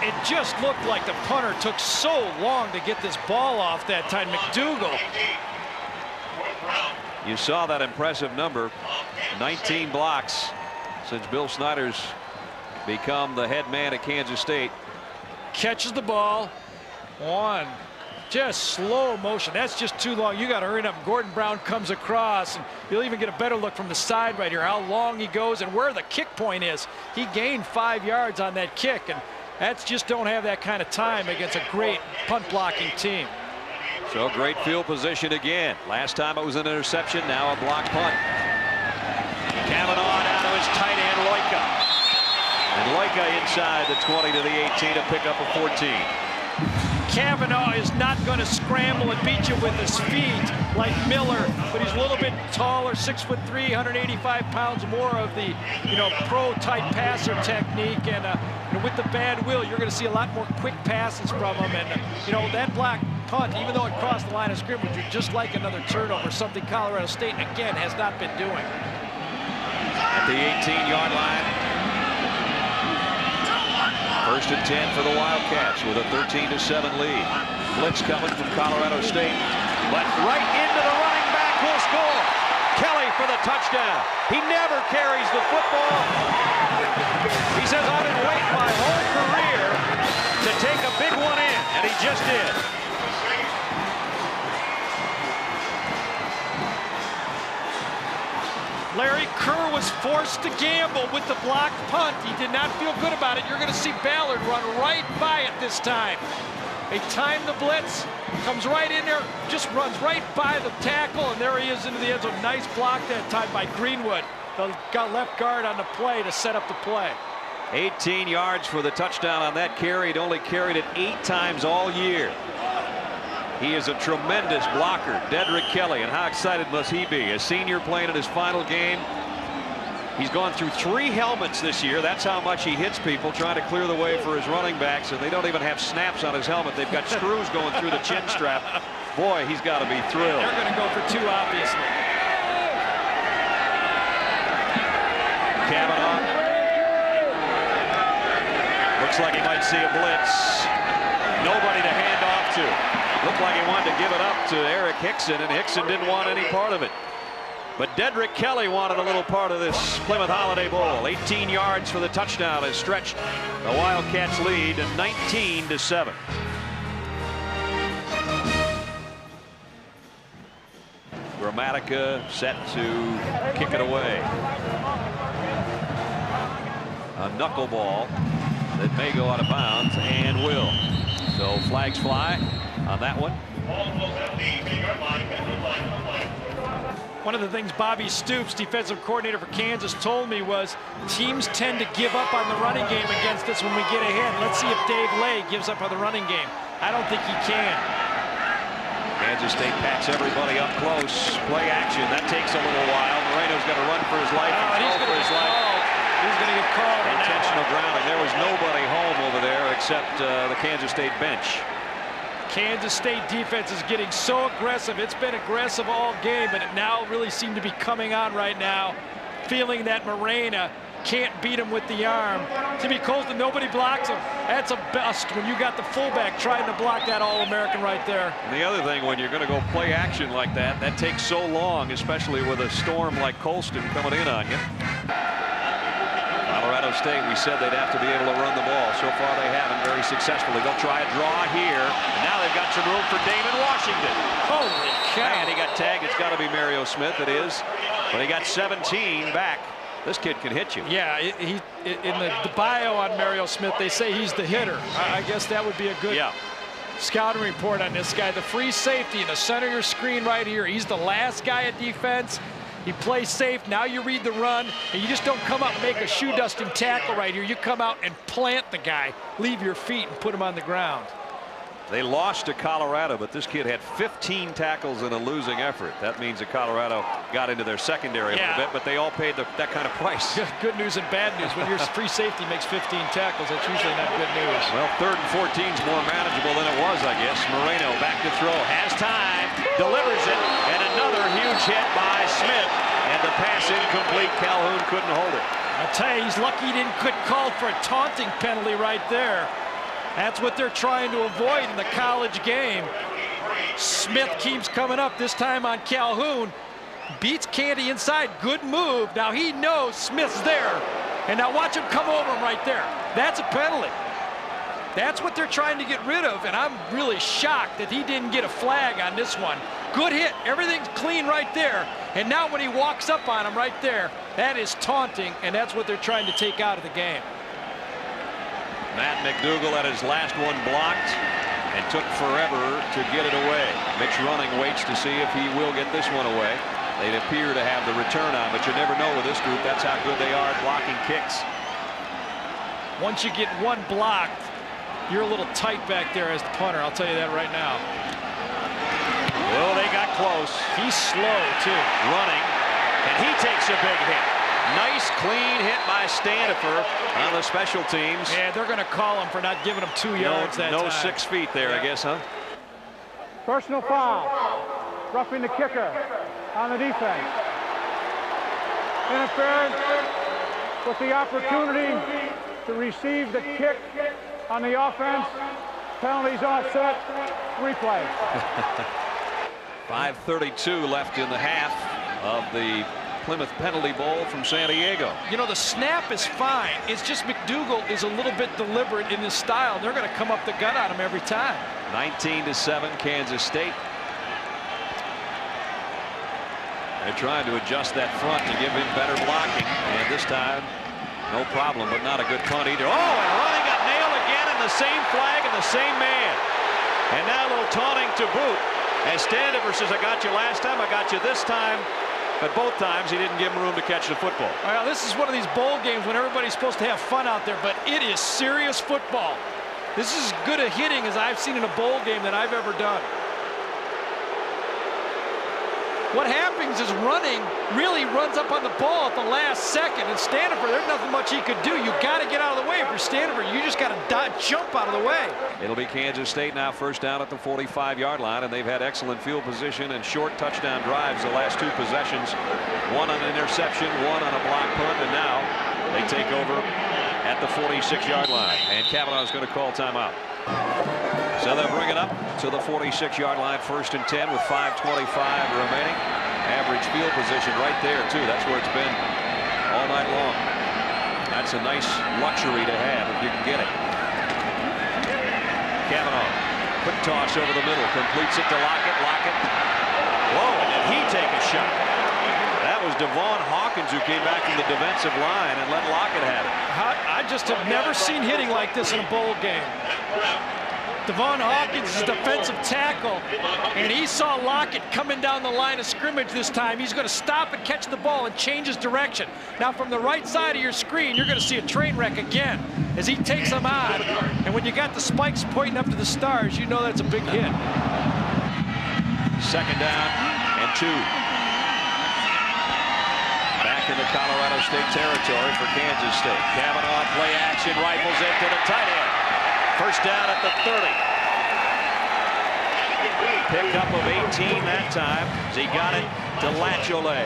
It just looked like the punter took so long to get this ball off that time. McDougal. You saw that impressive number, 19 blocks since Bill Snyder's become the head man at Kansas State. Catches the ball. One. Just slow motion. That's just too long. You got to hurry up. Gordon Brown comes across, and you'll even get a better look from the side right here, how long he goes and where the kick point is. He gained 5 yards on that kick, and that's just don't have that kind of time against a great punt blocking team. So great field position again. Last time it was an interception, now a block punt. Kavanaugh down to his tight end, Loika. And Loika inside the 20 to the 18 to pick up a 14. Kavanaugh is not going to scramble and beat you with his feet like Miller, but he's a little bit taller, 6'3", 185 pounds more of the, pro-type passer technique, and with the bad will, you're going to see a lot more quick passes from him, and that block punt, even though it crossed the line of scrimmage, you're just like another turnover, something Colorado State again has not been doing. At the 18-yard line. 1st and 10 for the Wildcats with a 13-7 lead. Blitz coming from Colorado State. But right into the running back will score. Kelly for the touchdown. He never carries the football. He says, I've been waiting my whole career to take a big one in, and he just did. Larry Kerr was forced to gamble with the blocked punt. He did not feel good about it. You're going to see Ballard run right by it this time. They time the blitz, comes right in there, just runs right by the tackle, and there he is into the end zone. Nice block that time by Greenwood. Got left guard on the play to set up the play. 18 yards for the touchdown on that carry. He'd only carried it 8 times all year. He is a tremendous blocker, Dedrick Kelly, and how excited must he be? A senior playing in his final game. He's gone through 3 helmets this year. That's how much he hits people, trying to clear the way for his running backs, and they don't even have snaps on his helmet. They've got screws going through the chin strap. Boy, he's got to be thrilled. They're going to go for 2, obviously. Kavanaugh. Looks like he might see a blitz. Nobody to hand off to. Looked like he wanted to give it up to Eric Hickson, and Hickson didn't want any part of it. But Dedrick Kelly wanted a little part of this Plymouth Holiday Bowl. 18 yards for the touchdown has stretched the Wildcats' lead to 19-7. Gramatica set to kick it away. A knuckleball that may go out of bounds and will. So flags fly on that one. One of the things Bobby Stoops, defensive coordinator for Kansas, told me was teams tend to give up on the running game against us when we get ahead. Let's see if Dave Lay gives up on the running game. I don't think he can. Kansas State packs everybody up close. Play action. That takes a little while. Moreno's got to run for his life and throw for his life. He's going to get called. Intentional grounding. There was nobody home over there except the Kansas State bench. Kansas State defense is getting so aggressive. It's been aggressive all game, but it now really seemed to be coming on right now. Feeling that Moreno can't beat him with the arm. Timmy Colston, nobody blocks him. That's a bust when you got the fullback trying to block that All-American right there. And the other thing, when you're going to go play action like that, that takes so long, especially with a storm like Colston coming in on you. Colorado State, we said they'd have to be able to run the ball. So far they haven't very successfully. They'll try a draw here. And now they've got some room for Damon Washington. Holy cow. And he got tagged. It's got to be Mario Smith. It is. But he got 17 back. This kid can hit you. Yeah, in the bio on Mario Smith, they say he's the hitter. I guess that would be a good scouting report on this guy. The free safety in the center of your screen right here. He's the last guy at defense. He plays safe. Now you read the run, and you just don't come out and make a shoe-dusting tackle right here. You come out and plant the guy, leave your feet, and put him on the ground. They lost to Colorado, but this kid had 15 tackles in a losing effort. That means that Colorado got into their secondary a little bit, but they all paid that kind of price. Good news and bad news. When your free safety makes 15 tackles, that's usually not good news. Well, 3rd and 14 is more manageable than it was, I guess. Moreno back to throw. Has time. Delivers it. And another huge hit by Smith. And the pass incomplete. Calhoun couldn't hold it. I'll tell you, he's lucky he didn't get called for a taunting penalty right there. That's what they're trying to avoid in the college game. Smith keeps coming up, this time on Calhoun. Beats Canty inside. Good move. Now he knows Smith's there. And now watch him come over him right there. That's a penalty. That's what they're trying to get rid of. And I'm really shocked that he didn't get a flag on this one. Good hit. Everything's clean right there. And now when he walks up on him right there, that is taunting. And that's what they're trying to take out of the game. Matt McDougal had his last one blocked and took forever to get it away. Mitch Running waits to see if he will get this one away. They appear to have the return on, but you never know with this group. That's how good they are at blocking kicks. Once you get one blocked, you're a little tight back there as the punter. I'll tell you that right now. Well, they got close. He's slow, too. Running, and he takes a big hit. Nice, clean hit by Standifer on the special teams. Yeah, they're going to call him for not giving him 2 yards that time. No 6 feet there, I guess, huh? Personal foul. Roughing the kicker on the defense. Interference with the opportunity to receive the kick on the offense. Penalties offset. Replay. 5:32 left in the half of the Plymouth Penalty Bowl from San Diego. You know, the snap is fine. It's just McDougal is a little bit deliberate in his style. They're going to come up the gut on him every time. 19-7 Kansas State. They're trying to adjust that front to give him better blocking. And this time, no problem, but not a good punt either. Oh, and Running got nailed again in the same flag and the same man. And now a little taunting to boot. As Standifer says, I got you last time, I got you this time. But both times he didn't give him room to catch the football. Well, this is one of these bowl games when everybody's supposed to have fun out there, but it is serious football. This is as good a hitting as I've seen in a bowl game that I've ever done. What happens is Running really runs up on the ball at the last second, and Standifer, there's nothing much he could do. You got to get out of the way. If you're Standifer, you just got to jump out of the way. It'll be Kansas State now first down at the 45-yard line, and they've had excellent field position and short touchdown drives the last 2 possessions. One on an interception, one on a block punt, and now they take over at the 46-yard line. And Kavanaugh's going to call timeout. So they'll bring it up to the 46-yard line, 1st and 10 with 5:25 remaining. Average field position right there, too. That's where it's been all night long. That's a nice luxury to have if you can get it. Cavanaugh, quick toss over the middle, completes it to Lockett. Lockett. Whoa, and did he take a shot? That was Devon Hawkins who came back from the defensive line and let Lockett have it. I just have never seen hitting like this in a bowl game. Devon Hawkins is a defensive tackle, and he saw Lockett coming down the line of scrimmage this time. He's going to stop and catch the ball and change his direction. Now, from the right side of your screen, you're going to see a train wreck again as he takes him on. And when you got the spikes pointing up to the stars, you know that's a big hit. 2nd down and 2. Back in the Colorado State territory for Kansas State. Cavanaugh play action, rifles it to the tight end. First down at the 30. Pickup of 18 that time as he got it to Lachole.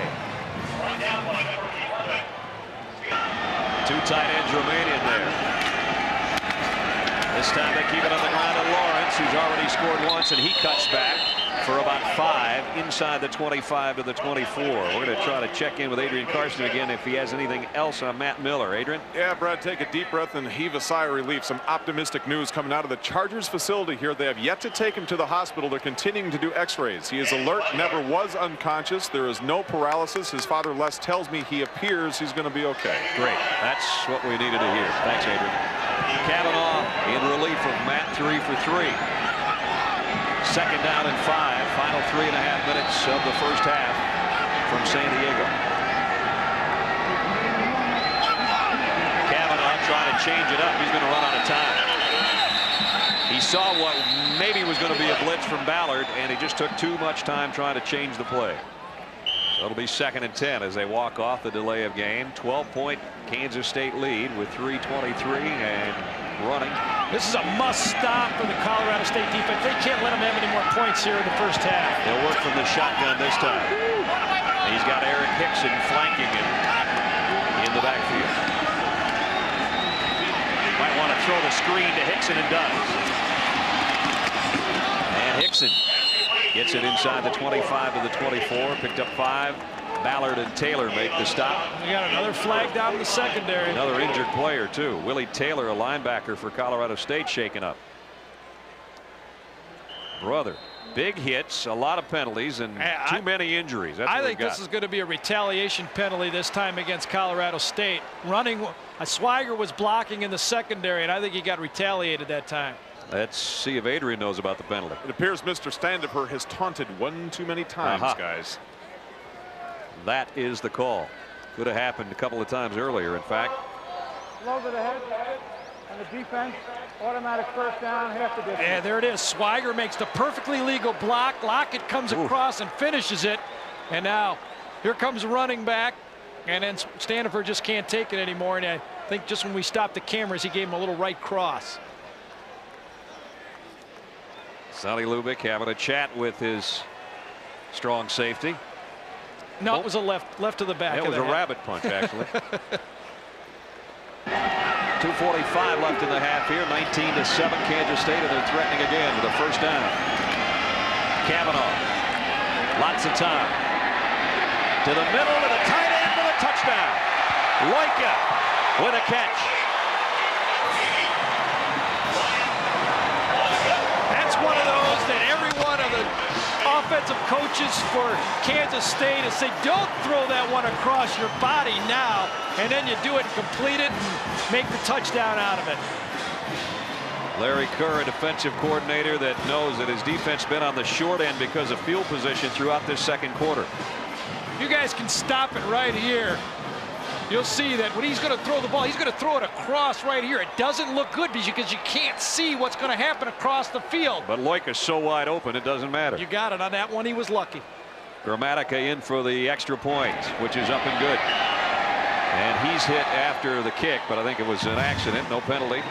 2 tight ends remaining there. This time they keep it on the ground to Lawrence, who's already scored once, and he cuts back. for about 5 inside the 25 to the 24. We're going to try to check in with Adrian Carson again if he has anything else on Matt Miller. Adrian? Yeah, Brad, take a deep breath and heave a sigh of relief. Some optimistic news coming out of the Chargers facility here. They have yet to take him to the hospital. They're continuing to do x-rays. He is alert, never was unconscious. There is no paralysis. His father, Les, tells me he appears he's going to be okay. Great. That's what we needed to hear. Thanks, Adrian. Cavanaugh in relief of Matt, 3 for 3. Second down and 5. Final 3.5 minutes of the first half from San Diego. Cavanaugh trying to change it up. He's going to run out of time. He saw what maybe was going to be a blitz from Ballard, and he just took too much time trying to change the play. It'll be 2nd and 10 as they walk off the delay of game. 12-point Kansas State lead with 3:23 and running. This is a must stop for the Colorado State defense. They can't let them have any more points here in the first half. They'll work from the shotgun this time. He's got Eric Hickson flanking him in the backfield. Might want to throw the screen to Hickson and does. And Hickson gets it inside the 25 to the 24. Picked up 5. Ballard and Taylor make the stop. We got another flag down in the secondary. Another injured player, too. Willie Taylor, a linebacker for Colorado State, shaken up. Brother, big hits, a lot of penalties, and too many injuries. That's I think this is going to be a retaliation penalty this time against Colorado State. Swiger was blocking in the secondary, and I think he got retaliated that time. Let's see if Adrian knows about the penalty. It appears Mr. Standifer has taunted one too many times, guys. That is the call. Could have happened a couple of times earlier, in fact. Low to the head, and the defense, automatic first down, half the distance. Yeah, there it is. Swiger makes the perfectly legal block. Lockett comes across and finishes it. And now, here comes the running back. And then Standifer just can't take it anymore. And I think just when we stopped the cameras, he gave him a little right cross. Sonny Lubick having a chat with his strong safety. No, it was a left to the back. It was a rabbit punch, actually. 2:45 left in the half here. 19-7 Kansas State, and they're threatening again with a first down. Cavanaugh, lots of time. To the middle, to the tight end for the touchdown. Loika with a catch. That's one of those that every one of the offensive coaches for Kansas State has said, don't throw that one across your body now, and then you do it and complete it and make the touchdown out of it. Larry Kerr, a defensive coordinator that knows that his defense been on the short end because of field position throughout this second quarter. You guys can stop it right here. You'll see that when he's going to throw the ball, he's going to throw it across right here. It doesn't look good because you can't see what's going to happen across the field. But Loika's so wide open, it doesn't matter. You got it. On that one, he was lucky. Gramatica in for the extra point, which is up and good. And he's hit after the kick, but I think it was an accident. No penalty.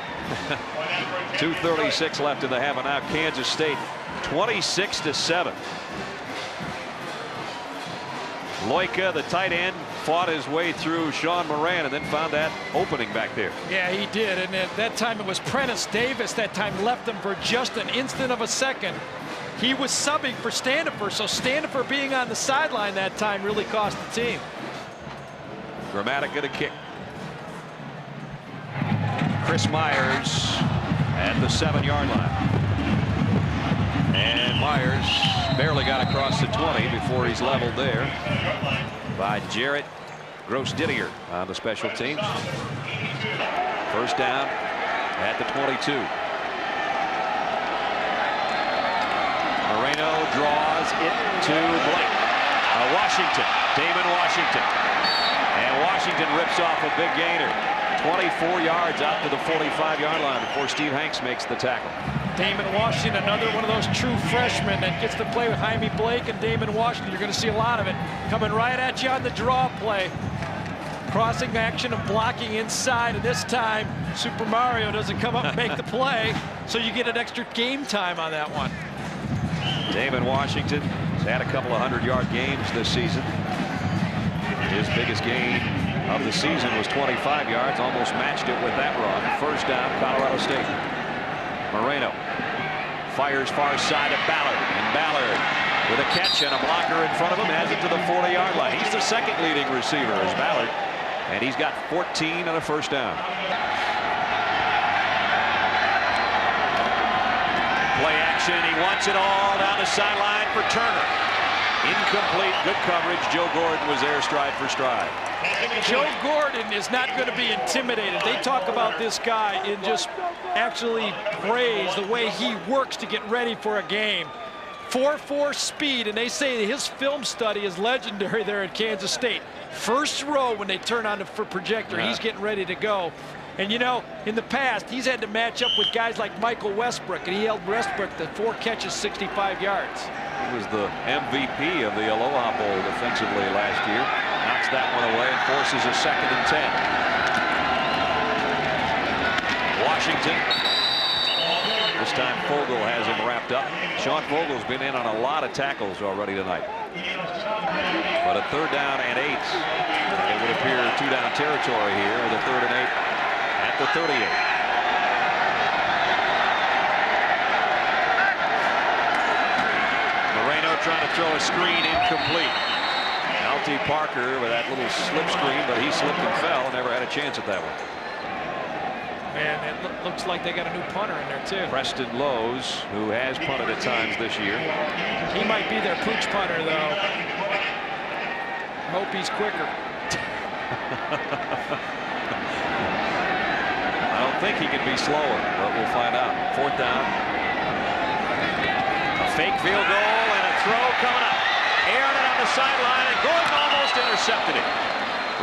2:36 left in the half, and now Kansas State 26-7. Loika, the tight end, fought his way through Sean Moran and then found that opening back there. Yeah, he did. And at that time it was Prentice Davis that time left him for just an instant of a second. He was subbing for Standifer, so Standifer being on the sideline that time really cost the team. Gramatica to kick. Chris Myers at the 7-yard line. And Myers barely got across the 20 before he's leveled there by Jarrett Gross-Didier on the special teams. First down at the 22. Moreno draws it to Blake. Washington, Damon Washington. And Washington rips off a big gainer. 24 yards out to the 45-yard line before Steve Hanks makes the tackle. Damon Washington, another one of those true freshmen that gets to play with Jaime Blake and Damon Washington. You're going to see a lot of it coming right at you on the draw play. Crossing action and blocking inside, and this time Super Mario doesn't come up and make the play, so you get an extra game time on that one. Damon Washington has had a couple of 100-yard games this season. His biggest gain of the season was 25 yards, almost matched it with that run. First down, Colorado State. Moreno fires far side of Ballard, and Ballard with a catch and a blocker in front of him, has it to the 40-yard line. He's the second leading receiver as Ballard, and he's got 14 and a first down. Play action. He wants it all down the sideline for Turner. Incomplete. Good coverage. Joe Gordon was there stride for stride. Joe Gordon is not going to be intimidated. They talk about this guy and just actually praise the way he works to get ready for a game. 4.4 speed, and they say that his film study is legendary there at Kansas State. First row when they turn on the projector, he's getting ready to go. And you know, in the past, he's had to match up with guys like Michael Westbrook, and he held Westbrook to 4 catches, 65 yards. He was the MVP of the Aloha Bowl defensively last year. Knocks that one away and forces a 2nd and 10. Washington. This time Fogel has him wrapped up. Sean Fogel's been in on a lot of tackles already tonight. But a 3rd down and 8. It would appear 2-down territory here with a 3rd and 8 at the 38. Moreno trying to throw a screen, incomplete. Alty Parker with that little slip screen, but he slipped and fell. Never had a chance at that one. Man, it looks like they got a new punter in there, too. Preston Lowe's, who has punted at times this year. He might be their pooch punter, though. Hope he's quicker. I don't think he can be slower, but we'll find out. 4th down. A fake field goal and a throw coming up. Airing it on the sideline, and Gordon almost intercepted it.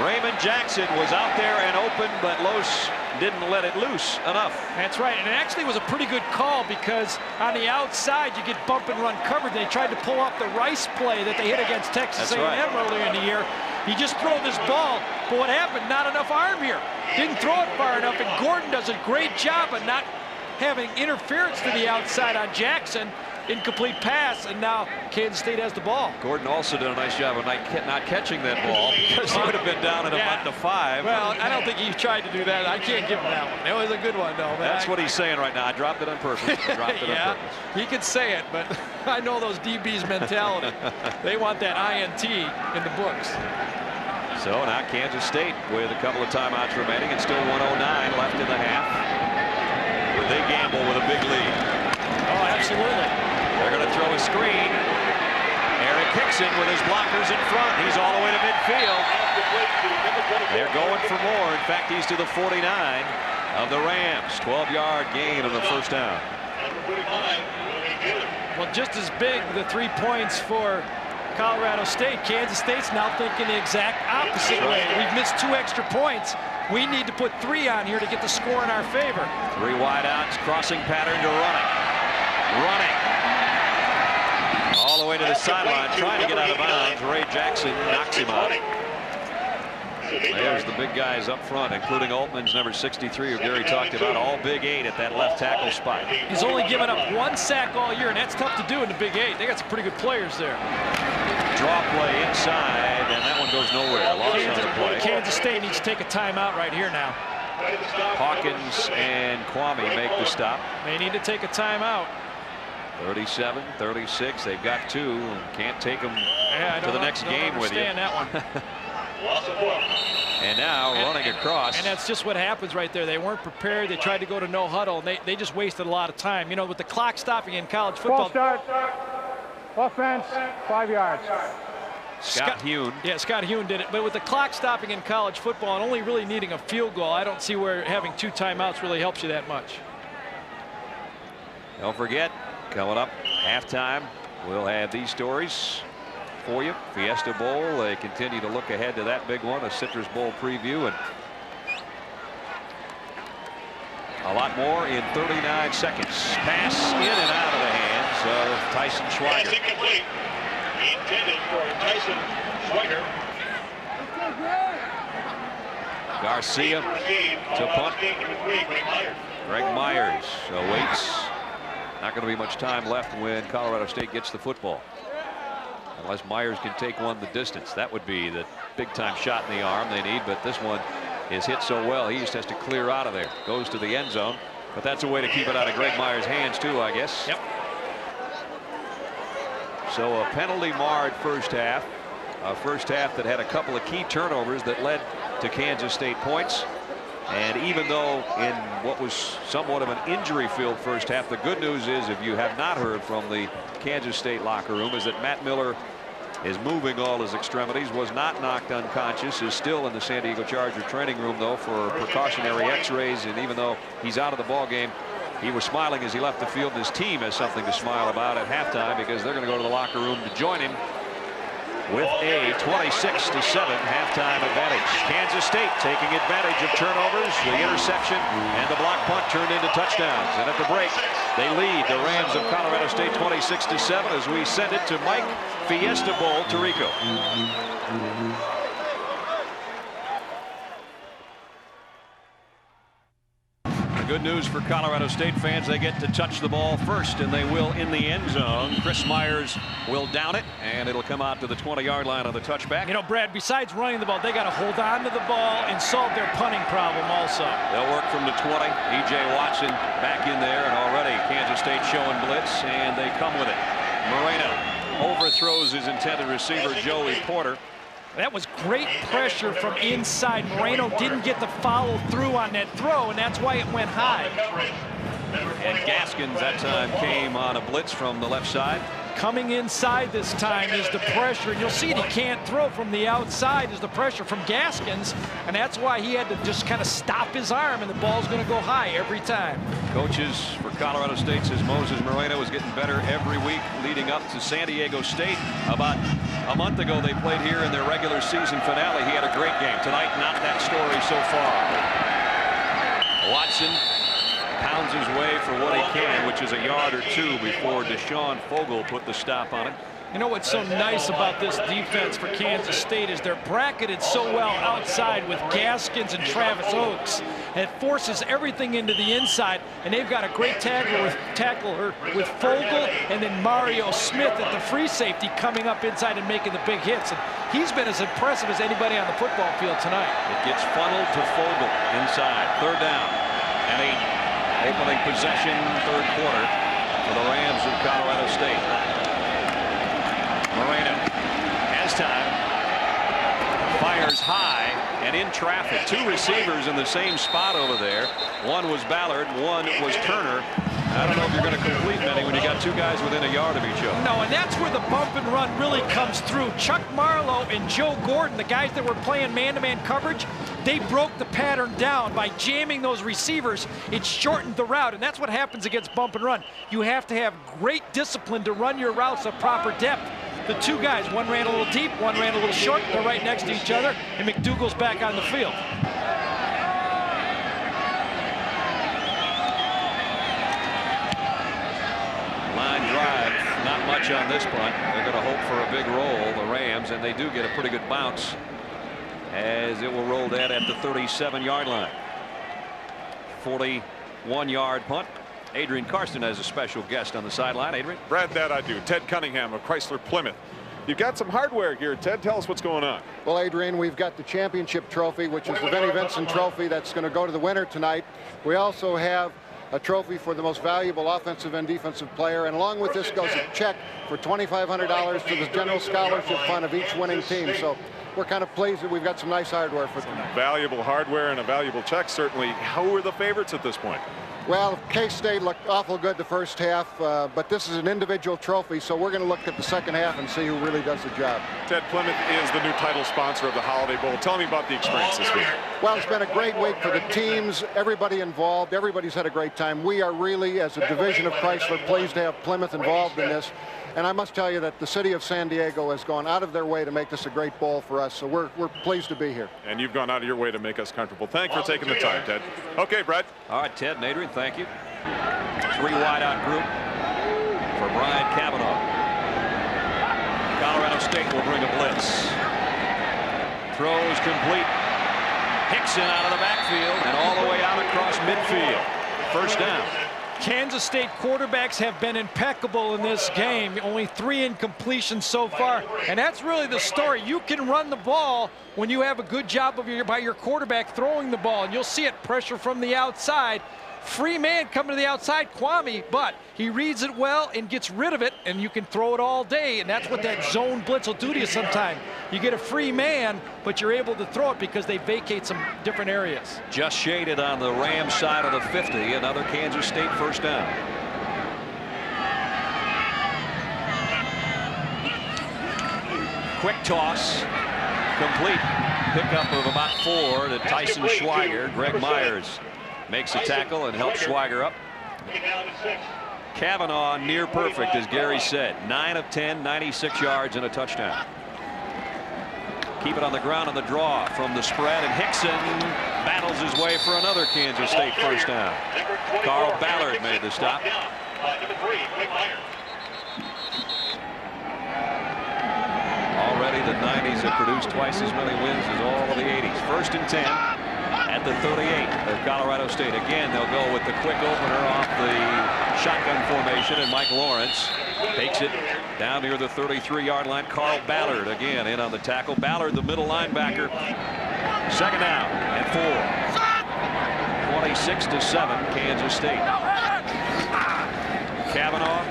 Raymond Jackson was out there and open, but Lowe's didn't let it loose enough. That's right, and it actually was a pretty good call because on the outside you get bump and run coverage. They tried to pull off the Rice play that they hit against Texas A&M earlier in the year. He just threw this ball, but what happened? Not enough arm here. Didn't throw it far enough, and Gordon does a great job of not having interference to the outside on Jackson. Incomplete pass, and now Kansas State has the ball. Gordon also did a nice job of not catching that ball because he would have been down at about the 5. Well, I don't think he tried to do that. I can't give him that one. It was a good one, though. That's what he's saying right now. I dropped it on purpose. I dropped it on purpose. He could say it, but I know those DB's mentality. They want that INT in the books. So now Kansas State with a couple of timeouts remaining and still 1:09 left in the half. Would they gamble with a big lead? Oh, absolutely. They're going to throw a screen. Eric Hickson with his blockers in front. He's all the way to midfield. They're going for more. In fact, he's to the 49 of the Rams. 12-yard gain on the first down. Well, just as big, the 3 points for Colorado State. Kansas State's now thinking the exact opposite way. We've missed 2 extra points. We need to put 3 on here to get the score in our favor. 3 wide outs, crossing pattern to running. All the way to the sideline, trying to get out of bounds. Ray Jackson knocks him out. There's the big guys up front, including Altman's number 63, who Gary talked about, all Big 8 at that left tackle spot. He's only given up 1 sack all year, and that's tough to do in the Big 8. They got some pretty good players there. Draw play inside, and that one goes nowhere. Loss on the play. Kansas State needs to take a timeout right here now. Hawkins and Kwame make the stop. They need to take a timeout. 37, 36. They've got 2 and can't take them to the next game with you. That one. And now running across. And that's just what happens right there. They weren't prepared. They tried to go to no huddle, and they just wasted a lot of time. You know, with the clock stopping in college football. Start. Offense, 5 yards. Scott Hune. Yeah, Scott Hune did it. But with the clock stopping in college football and only really needing a field goal, I don't see where having 2 timeouts really helps you that much. Don't forget, coming up halftime, we'll have these stories for you. Fiesta Bowl, they continue to look ahead to that big one, a Citrus Bowl preview, and a lot more in 39 seconds. Pass in and out of the hands of Tyson Schweiger. Pass incomplete. Intended for Tyson Schweiger. Garcia to punt. Greg Myers awaits. Not going to be much time left when Colorado State gets the football. Unless Myers can take one the distance. That would be the big-time shot in the arm they need, but this one is hit so well, he just has to clear out of there. Goes to the end zone, but that's a way to keep it out of Greg Myers' hands, too, I guess. Yep. So a penalty-marred first half. A first half that had a couple of key turnovers that led to Kansas State points. And even though in what was somewhat of an injury-filled first half, the good news is, if you have not heard from the Kansas State locker room, is that Matt Miller is moving all his extremities, was not knocked unconscious, is still in the San Diego Charger training room, though, for precautionary x-rays. And even though he's out of the ball game, he was smiling as he left the field. His team has something to smile about at halftime, because they're going to go to the locker room to join him with a 26-7 halftime advantage. Kansas State taking advantage of turnovers, the interception, and the block punt turned into touchdowns. And at the break, they lead the Rams of Colorado State 26-7 as we send it to Mike Fiesta Bowl Tirico. Good news for Colorado State fans. They get to touch the ball first, and they will in the end zone. Chris Myers will down it, and it'll come out to the 20-yard line on the touchback. You know, Brad, besides running the ball, they got to hold on to the ball and solve their punting problem also. They'll work from the 20. E.J. Watson back in there, and already Kansas State showing blitz, and they come with it. Moreno overthrows his intended receiver, Joey Porter. That was great pressure from inside. Moreno didn't get the follow through on that throw, and that's why it went high. And Gaskins that time came on a blitz from the left side. Coming inside this time is the pressure, and you'll see it, he can't throw from the outside, is the pressure from Gaskins, and that's why he had to just kind of stop his arm, and the ball's going to go high every time. Coaches for Colorado State says Moses Moreno is getting better every week leading up to San Diego State. About a month ago, they played here in their regular season finale. He had a great game. Tonight, not that story so far. Watson pounds his way for what he can, which is a yard or two before Deshaun Fogel put the stop on it. You know what's so nice about this defense for Kansas State is they're bracketed so well outside with Gaskins and Travis Oaks. It forces everything into the inside, and they've got a great tackler with Fogel and then Mario Smith at the free safety coming up inside and making the big hits. And he's been as impressive as anybody on the football field tonight. It gets funneled to Fogel inside. Third down and 8. Opening possession, third quarter for the Rams of Colorado State. Moreno has time, fires high and in traffic. Two receivers in the same spot over there. One was Ballard, one was Turner. I don't know if you're going to complete many when you got two guys within a yard of each other. No, and that's where the bump and run really comes through. Chuck Marlowe and Joe Gordon, the guys that were playing man-to-man coverage, they broke the pattern down by jamming those receivers. It shortened the route, and that's what happens against bump and run. You have to have great discipline to run your routes at proper depth. The two guys, one ran a little deep, one ran a little short. They're right next to each other, and McDougal's back on the field. Line drive, not much on this punt. They're going to hope for a big roll, the Rams, and they do get a pretty good bounce as it will roll that at the 37-yard line. 41-yard punt. Adrian Karsten has a special guest on the sideline. Adrian? Brad, that I do. Ted Cunningham of Chrysler Plymouth. You've got some hardware here, Ted. Tell us what's going on. Well, Adrian, we've got the championship trophy, which is the Vinnie Vincent trophy that's going to go to the winner tonight. We also have a trophy for the most valuable offensive and defensive player, and along with this goes a check for $2,500 to the general scholarship fund of each winning team. So we're kind of pleased that we've got some nice hardware for them. Valuable hardware and a valuable check, certainly. Who are the favorites at this point? Well, K-State looked awful good the first half, but this is an individual trophy, so we're going to look at the second half and see who really does the job. Ted, Plymouth is the new title sponsor of the Holiday Bowl. Tell me about the experience this week. Well, it's been a great week for the teams, everybody involved. Everybody's had a great time. We are really, as a division of Chrysler, pleased to have Plymouth involved in this. And I must tell you that the city of San Diego has gone out of their way to make this a great bowl for us, so we're pleased to be here. And you've gone out of your way to make us comfortable. Thanks for taking the time, Ted. Okay, Brett. All right, Ted and Adrian, thank you. Three wide-out group for Brian Cavanaugh. Colorado State will bring a blitz. Throws complete. Hickson out of the backfield and all the way out across midfield. First down. Kansas State quarterbacks have been impeccable in this game. Only 3 incompletions so far, and that's really the story. You can run the ball when you have a good job by your quarterback throwing the ball, and you'll see it, pressure from the outside. free man coming to the outside, Kwame, but he reads it well and gets rid of it, and you can throw it all day, and that's what that zone blitz will do to you sometimes. You get a free man, but you're able to throw it because they vacate some different areas. Just shaded on the Rams side of the 50. Another Kansas State first down. Quick toss, complete. Pickup of about 4 to Tyson Schweiger. Greg Myers makes a tackle and helps Schweiger up. Kavanaugh near perfect, as Gary said. 9 of 10, 96 yards and a touchdown. Keep it on the ground on the draw from the spread, and Hickson battles his way for another Kansas State first down. Carl Ballard made the stop. Already the 90s have produced twice as many wins as all of the 80s. First and 10 at the 38 of Colorado State. Again, they'll go with the quick opener off the shotgun formation, and Mike Lawrence takes it down near the 33-yard line. Carl Ballard again in on the tackle. Ballard, the middle linebacker. Second down and 4. 26-7, Kansas State. Kavanaugh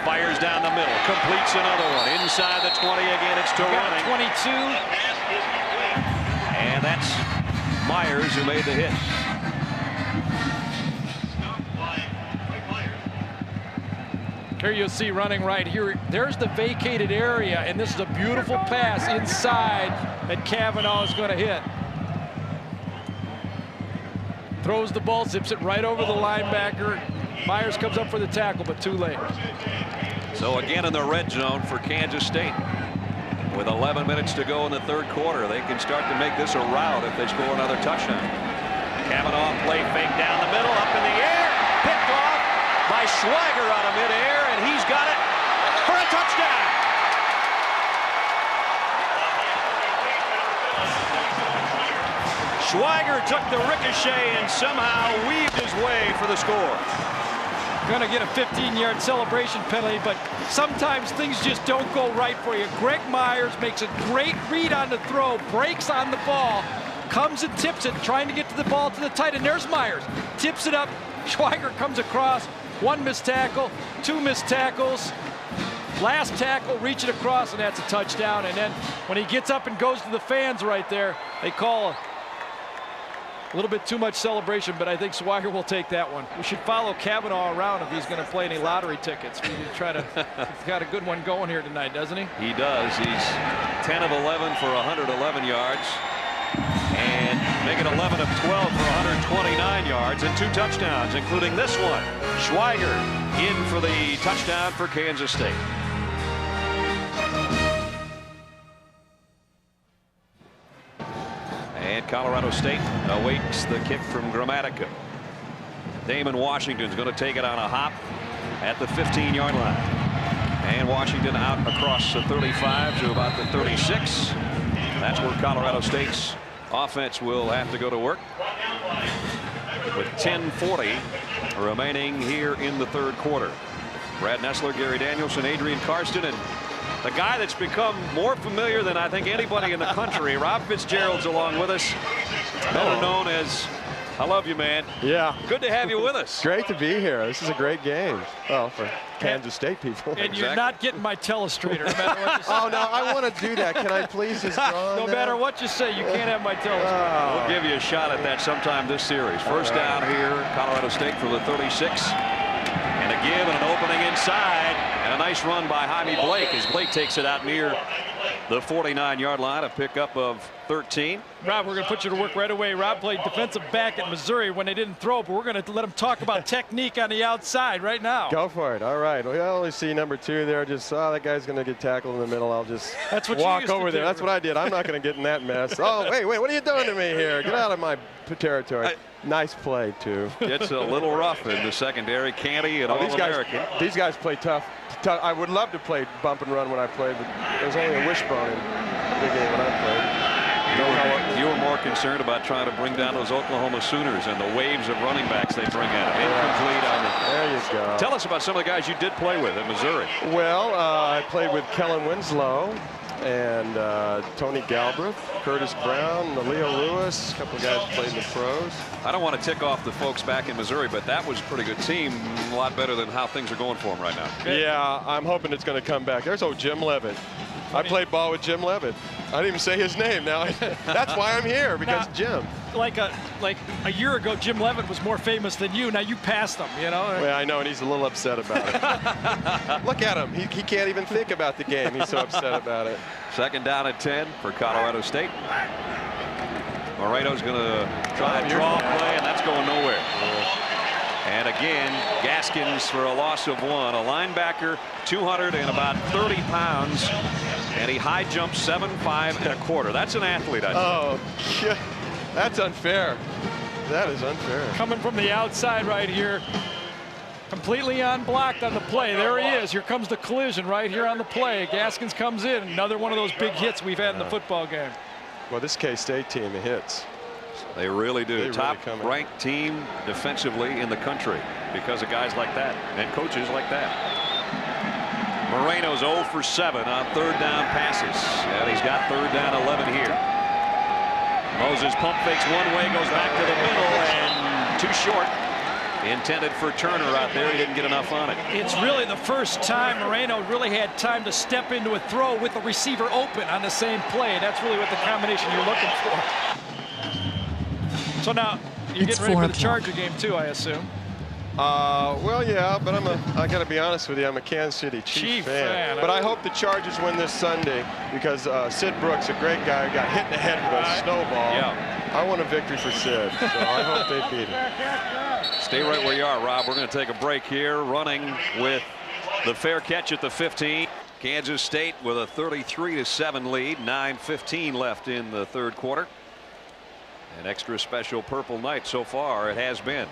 fires down the middle, completes another one inside the 20 again. It's to running 22, and that's Myers who made the hit. Here you'll see running right here. There's the vacated area, and this is a beautiful pass inside that Kavanaugh is going to hit. Throws the ball, zips it right over the linebacker. Myers comes up for the tackle, but too late. So again in the red zone for Kansas State. With 11 minutes to go in the third quarter, they can start to make this a rout if they score another touchdown. Kavanaugh play fake down the middle, up in the air, picked off by Schweiger out of midair, and he's got it for a touchdown. Schweiger took the ricochet and somehow weaved his way for the score. Going to get a 15-yard celebration penalty, but sometimes things just don't go right for you. Greg Myers makes a great read on the throw, breaks on the ball, comes and tips it, trying to get to the ball to the tight end. There's Myers, tips it up. Schweiger comes across, 1 missed tackle, 2 missed tackles. Last tackle, reach it across, and that's a touchdown. And then when he gets up and goes to the fans right there, they call a little bit too much celebration, but I think Schweiger will take that one. We should follow Kavanaugh around if he's going to play any lottery tickets. We should try to. He's got a good one going here tonight, doesn't he? He does. He's 10 of 11 for 111 yards, and make it 11 of 12 for 129 yards and 2 touchdowns, including this one. Schweiger in for the touchdown for Kansas State. And Colorado State awaits the kick from Grammatica. Damon Washington's going to take it on a hop at the 15-yard line. And Washington out across the 35 to about the 36. That's where Colorado State's offense will have to go to work. With 10:40 remaining here in the third quarter. Brad Nessler, Gary Danielson, Adrian Karsten, and the guy that's become more familiar than I think anybody in the country, Rob Fitzgerald's along with us, better known as I love you, man. Yeah. Good to have you with us. Great to be here. This is a great game. Well, for Kansas State people. And you're not getting my telestrator, no matter what you say. Oh, no, I want to do that. Can I please just draw No matter what you say, you can't have my telestrator. We'll give you a shot at that sometime this series. First down here, Colorado State for the 36. And a give and an opening inside. And a nice run by Jaime Blake as Blake takes it out near the 49-yard line, a pickup of 13. Rob, we're going to put you to work right away. Rob played defensive back at Missouri when they didn't throw, but we're going to let him talk about technique on the outside right now. Go for it. All right. Well, I only see number 2 there. Just, that guy's going to get tackled in the middle. I'll just walk over there. That's what I did. I'm not going to get in that mess. Oh, wait, what are you doing to me here? Get out of my territory. Nice play, too. It's a little rough in the secondary. Canty and All-American. These guys play tough. I would love to play bump and run when I played, but there was only a wishbone in the game when I played. You were more concerned about trying to bring down those Oklahoma Sooners and the waves of running backs they bring out. Incomplete on the. There you go. Tell us about some of the guys you did play with at Missouri. Well, I played with Kellen Winslow, and Tony Galbraith, Curtis Brown, Leo Lewis, a couple of guys played in the pros. I don't want to tick off the folks back in Missouri, but that was a pretty good team. A lot better than how things are going for them right now. Yeah, I'm hoping it's going to come back. There's old Jim Levitt. I played ball with Jim Levitt. I didn't even say his name. Now that's why I'm here, because now, Jim. Like a year ago, Jim Levitt was more famous than you. Now you passed him, you know. Well, I know, and he's a little upset about it. Look at him. He can't even think about the game. He's so upset about it. Second down at 10 for Colorado State. Moreno's going to try a draw play, and that's going nowhere. And again, Gaskins for a loss of 1. A linebacker, 230 pounds, and he high jumps 7.5 1/4. That's an athlete, I think. Oh, yeah. That's unfair. That is unfair. Coming from the outside right here, completely unblocked on the play. There he is. Here comes the collision right here on the play. Gaskins comes in. Another one of those big hits we've had in the football game. Well, this K-State team, it hits. They really do. They Top really ranked team defensively in the country because of guys like that and coaches like that. Moreno's 0 for 7 on third down passes, and he's got third down 11 here. Moses pump fakes one way, goes back to the middle, and too short. Intended for Turner out there. He didn't get enough on it. It's really the first time Moreno really had time to step into a throw with the receiver open on the same play. That's really what the combination you're looking for. So now you're getting ready for the Charger game too, I assume. Well, yeah, but I got to be honest with you. I'm a Kansas City Chiefs fan. But I hope the Chargers win this Sunday because Sid Brooks, a great guy, got hit in the head with a snowball. Yeah. I want a victory for Sid, so I hope they beat him. Stay right where you are, Rob. We're going to take a break here. Running with the fair catch at the 15. Kansas State with a 33-7 lead. 9:15 left in the third quarter. An extra special purple night so far. It has been.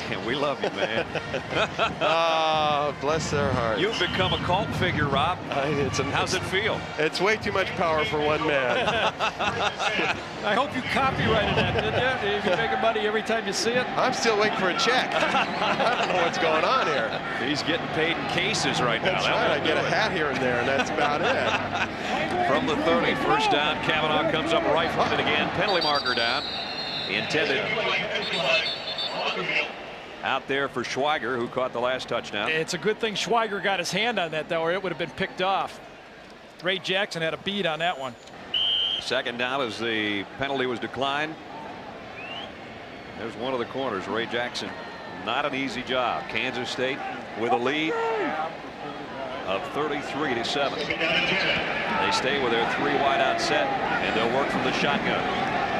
And we love you, man. Bless their hearts. You've become a cult figure, Rob. How's it feel? It's way too much power for one man. I hope you copyrighted that, didn't you? You're making money every time you see it. I'm still waiting for a check. I don't know what's going on here. He's getting paid in cases right now. That's right. I get a hat here and there, and that's about it. From the 30, first down. Kavanaugh comes up rifling it again. Penalty marker down. Intended out there for Schweiger, who caught the last touchdown. It's a good thing Schweiger got his hand on that, though, or it would have been picked off. Ray Jackson had a beat on that one. Second down as the penalty was declined. There's one of the corners, Ray Jackson. Not an easy job. Kansas State with a lead of 33-7. They stay with their 3 wideout set, and they'll work from the shotgun.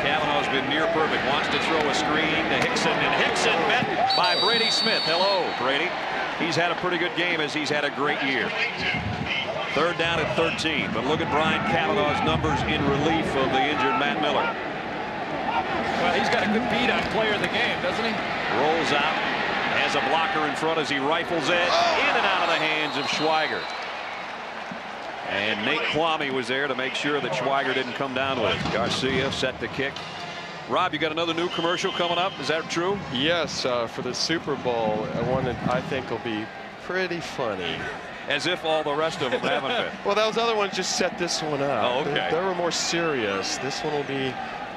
Kavanaugh's been near perfect. Wants to throw a screen to Hickson, and Hickson met by Brady Smith. Hello, Brady. He's had a pretty good game as he's had a great year. Third down at 13. But look at Brian Kavanaugh's numbers in relief of the injured Matt Miller. Well, he's got a good beat on player of the game, doesn't he? Rolls out. Has a blocker in front as he rifles it in and out of the hands of Schweiger. And Nate Kwame was there to make sure that Schweiger didn't come down with it. Garcia set to kick. Rob, you got another new commercial coming up. Is that true? Yes, for the Super Bowl. One that I think will be pretty funny. As if all the rest of them haven't been. Well, those other ones just set this one up. Oh, okay. They were more serious. This one will be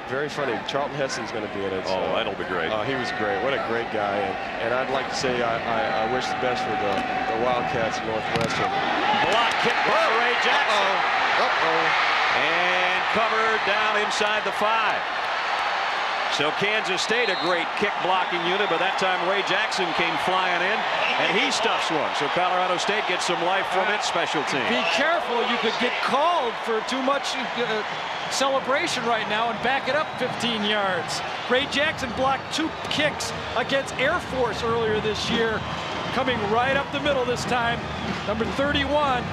very funny. Charlton Heston's going to be in it. Oh, that'll be great. He was great. What a great guy. And I'd like to say I wish the best for the Wildcats of Northwestern. Block kick by Ray Jackson. And covered down inside the 5. So Kansas State, a great kick blocking unit, but that time Ray Jackson came flying in, and he stuffs one. So Colorado State gets some life from its special team. Be careful, you could get called for too much celebration right now and back it up 15 yards. Ray Jackson blocked 2 kicks against Air Force earlier this year, coming right up the middle this time. Number 31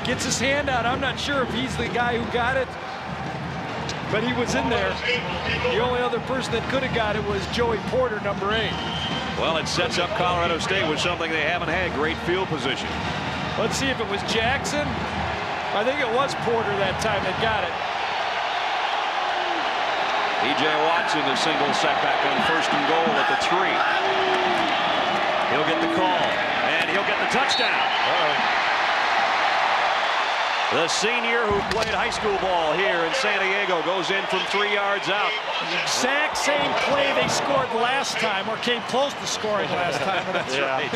gets his hand out. I'm not sure if he's the guy who got it, but he was in there. The only other person that could have got it was Joey Porter, number 8. Well, it sets up Colorado State with something they haven't had, great field position. Let's see if it was Jackson. I think it was Porter that time that got it. E.J. Watson, a single setback on 1st and goal at the 3. He'll get the call, and he'll get the touchdown. The senior who played high school ball here in San Diego goes in from 3 yards out. The exact same play they scored last time, or came close to scoring last time. That's right.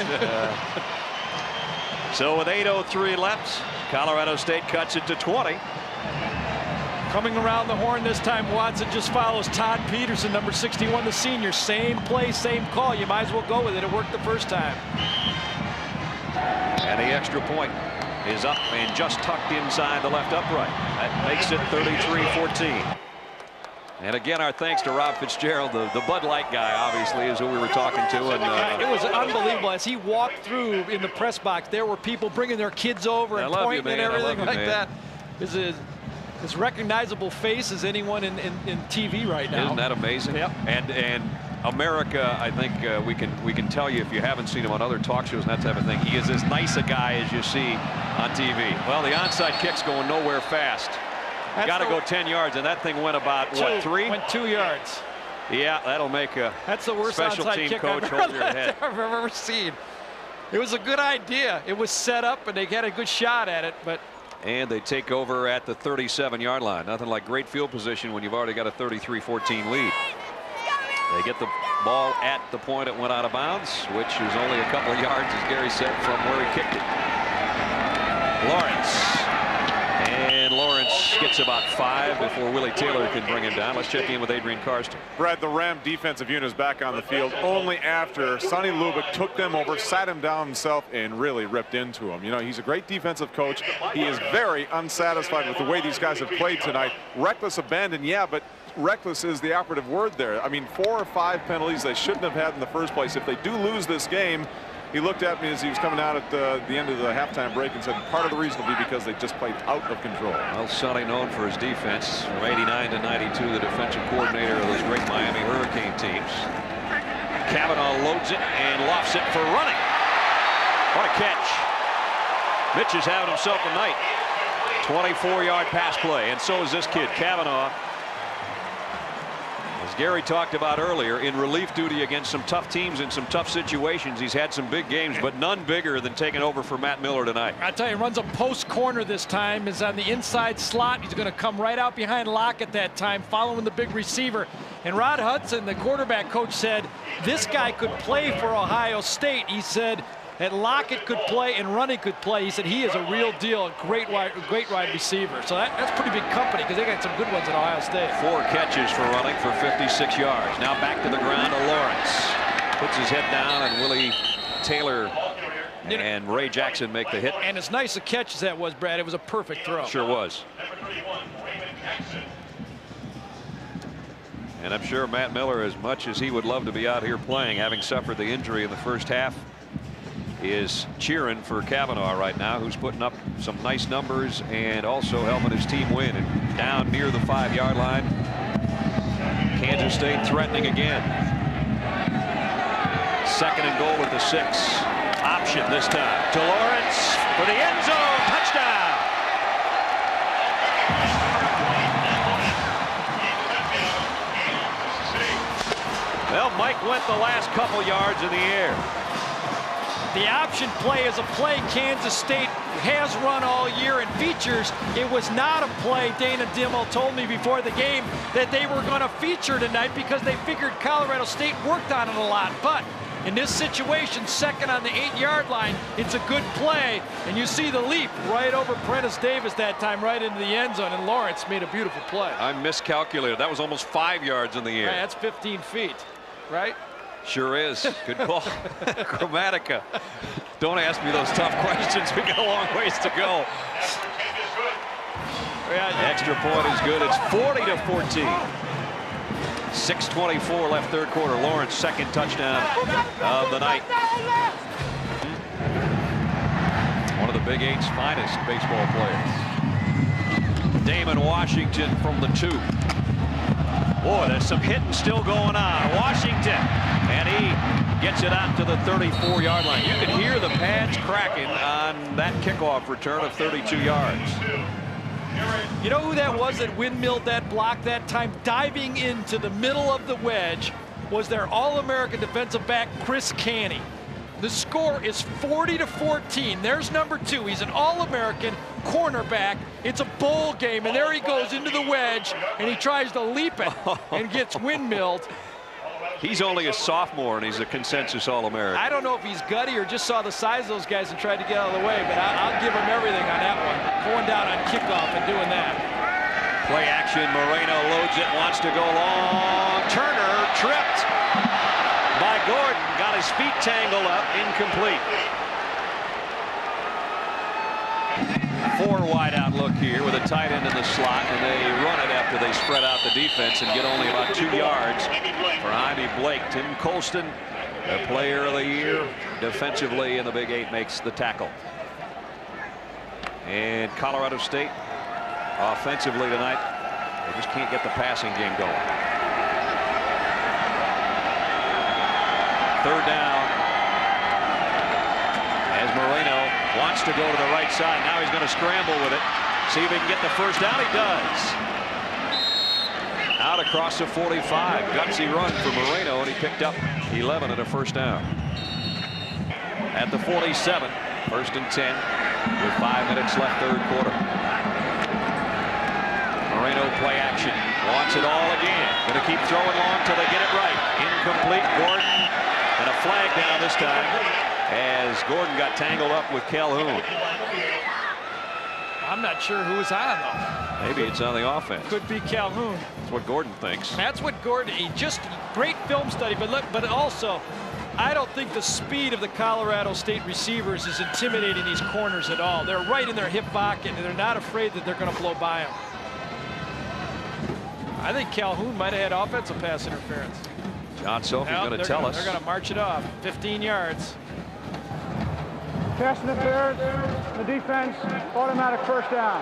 So with 8:03 left, Colorado State cuts it to 20. Coming around the horn this time, Watson just follows Todd Peterson, number 61, the senior. Same play, same call. You might as well go with it. It worked the first time. And the extra point is up and just tucked inside the left upright. That makes it 33-14. And again, our thanks to Rob Fitzgerald, the Bud Light guy, obviously, is who we were talking to. And it was unbelievable. As he walked through in the press box, there were people bringing their kids over and pointing and everything like that. This is as recognizable face as anyone in TV right now. Isn't that amazing? Yep. And America, I think we can tell you if you haven't seen him on other talk shows and that type of thing, he is as nice a guy as you see on TV. Well, the onside kick's going nowhere fast. Got to go 10 yards, and that thing went about, what, 3? Went 2 yards. Yeah, that'll make a That's the worst special onside team kick coach hold your head. I've ever seen. It was a good idea. It was set up, and they got a good shot at it, but. And they take over at the 37-yard line. Nothing like great field position when you've already got a 33-14 lead. They get the ball at the point it went out of bounds, which is only a couple of yards, as Gary said, from where he kicked it. Lawrence. And Lawrence gets about 5 before Willie Taylor can bring him down. Let's check in with Adrian Karsten. Brad, the Ram defensive unit is back on the field only after Sonny Lubick took them over, sat him down himself, and really ripped into him. You know, he's a great defensive coach. He is very unsatisfied with the way these guys have played tonight. Reckless abandon, yeah, but reckless is the operative word there. I mean, 4 or 5 penalties they shouldn't have had in the first place. If they do lose this game, he looked at me as he was coming out at the end of the halftime break and said part of the reason will be because they just played out of control. Well, Sonny, known for his defense, from 89 to 92, the defensive coordinator of those great Miami Hurricane teams. Cavanaugh loads it and lofts it for running. What a catch. Mitch is having himself a night. 24-yard pass play, and so is this kid, Cavanaugh. As Gary talked about earlier, in relief duty against some tough teams in some tough situations, he's had some big games, but none bigger than taking over for Matt Miller tonight. I tell you, runs a post corner this time, is on the inside slot. He's going to come right out behind Lockett that time, following the big receiver. And Rod Hudson, the quarterback coach, said this guy could play for Ohio State. He said that Lockett could play and Running could play. He said he is a real deal, a great wide receiver. So that's pretty big company because they got some good ones at Ohio State. 4 catches for Running for 56 yards. Now back to the ground to Lawrence. Puts his head down, and Willie Taylor and Ray Jackson make the hit. And as nice a catch as that was, Brad, it was a perfect throw. Sure was. And I'm sure Matt Miller, as much as he would love to be out here playing, having suffered the injury in the first half, is cheering for Cavanaugh right now, who's putting up some nice numbers and also helping his team win. And down near the 5-yard line, Kansas State threatening again. 2nd and goal at the 6. Option this time to Lawrence for the end zone. Touchdown. Well, Mike went the last couple yards in the air. The option play is a play Kansas State has run all year and features. It was not a play Dana Dimel told me before the game that they were going to feature tonight because they figured Colorado State worked on it a lot. But in this situation, 2nd on the 8-yard line, it's a good play. And you see the leap right over Prentice Davis that time, right into the end zone. And Lawrence made a beautiful play. I miscalculated. That was almost 5 yards in the air. Right, that's 15 feet, right? Sure is. Good call. Chromatica. Don't ask me those tough questions. We got a long ways to go. Yeah, extra point is good. It's 40-14. 6:24 left, 3rd quarter. Lawrence, 2nd touchdown of the night. One of the Big 8's finest baseball players. Damon Washington from the 2. Boy, there's some hitting still going on. Washington, and he gets it out to the 34-yard line. You can hear the pads cracking on that kickoff return of 32 yards. You know who that was that windmilled that block that time? Diving into the middle of the wedge was their All-American defensive back, Chris Canny. The score is 40-14. There's number 2. He's an All-American. cornerback. It's a bowl game, and there he goes into the wedge, and he tries to leap it and gets windmilled. He's only a sophomore, and he's a consensus All-American. I don't know if he's gutty or just saw the size of those guys and tried to get out of the way, but I'll give him everything on that one. Going down on kickoff and doing that. Play action, Moreno loads it, wants to go long. Turner tripped by Gordon, got his feet tangled up, incomplete. 4 wide out look here with a tight end in the slot, and they run it after they spread out the defense and get only about 2 yards for Ivy Blake. Tim Colston, the player of the year defensively in the Big 8, makes the tackle. And Colorado State offensively tonight, they just can't get the passing game going. 3rd down as Moreno wants to go to the right side. Now he's going to scramble with it. See if he can get the first down. He does. Out across the 45. Gutsy run for Moreno, and he picked up 11 and a first down. At the 47, 1st and 10 with 5 minutes left, 3rd quarter. Moreno play action. Wants it all again. Going to keep throwing long till they get it right. Incomplete. Gordon, and a flag down this time as Gordon got tangled up with Calhoun. I'm not sure who was on, though. Maybe it's on the offense. Could be Calhoun. That's what Gordon thinks. That's what Gordon, he just great film study, but also I don't think the speed of the Colorado State receivers is intimidating these corners at all. They're right in their hip pocket, and they're not afraid that they're going to blow by them. I think Calhoun might have had offensive pass interference. John Sophie's going to tell us. They're going to march it off. 15 yards. Pass interference, the defense, automatic first down.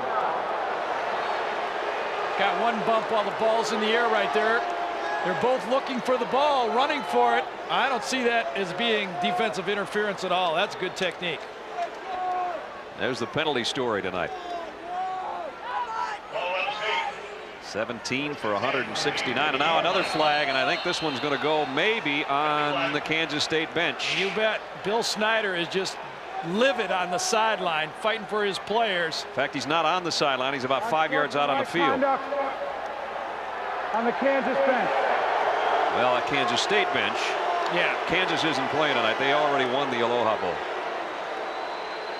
Got one bump while the ball's in the air right there. They're both looking for the ball, running for it. I don't see that as being defensive interference at all. That's good technique. There's the penalty story tonight. 17 for 169, and now another flag, and I think this one's going to go maybe on the Kansas State bench. You bet. Bill Snyder is just livid on the sideline, fighting for his players. In fact, he's not on the sideline. He's about 5 yards out on the field. On the Kansas bench. Well, at Kansas State bench. Yeah. Kansas isn't playing tonight. They already won the Aloha Bowl.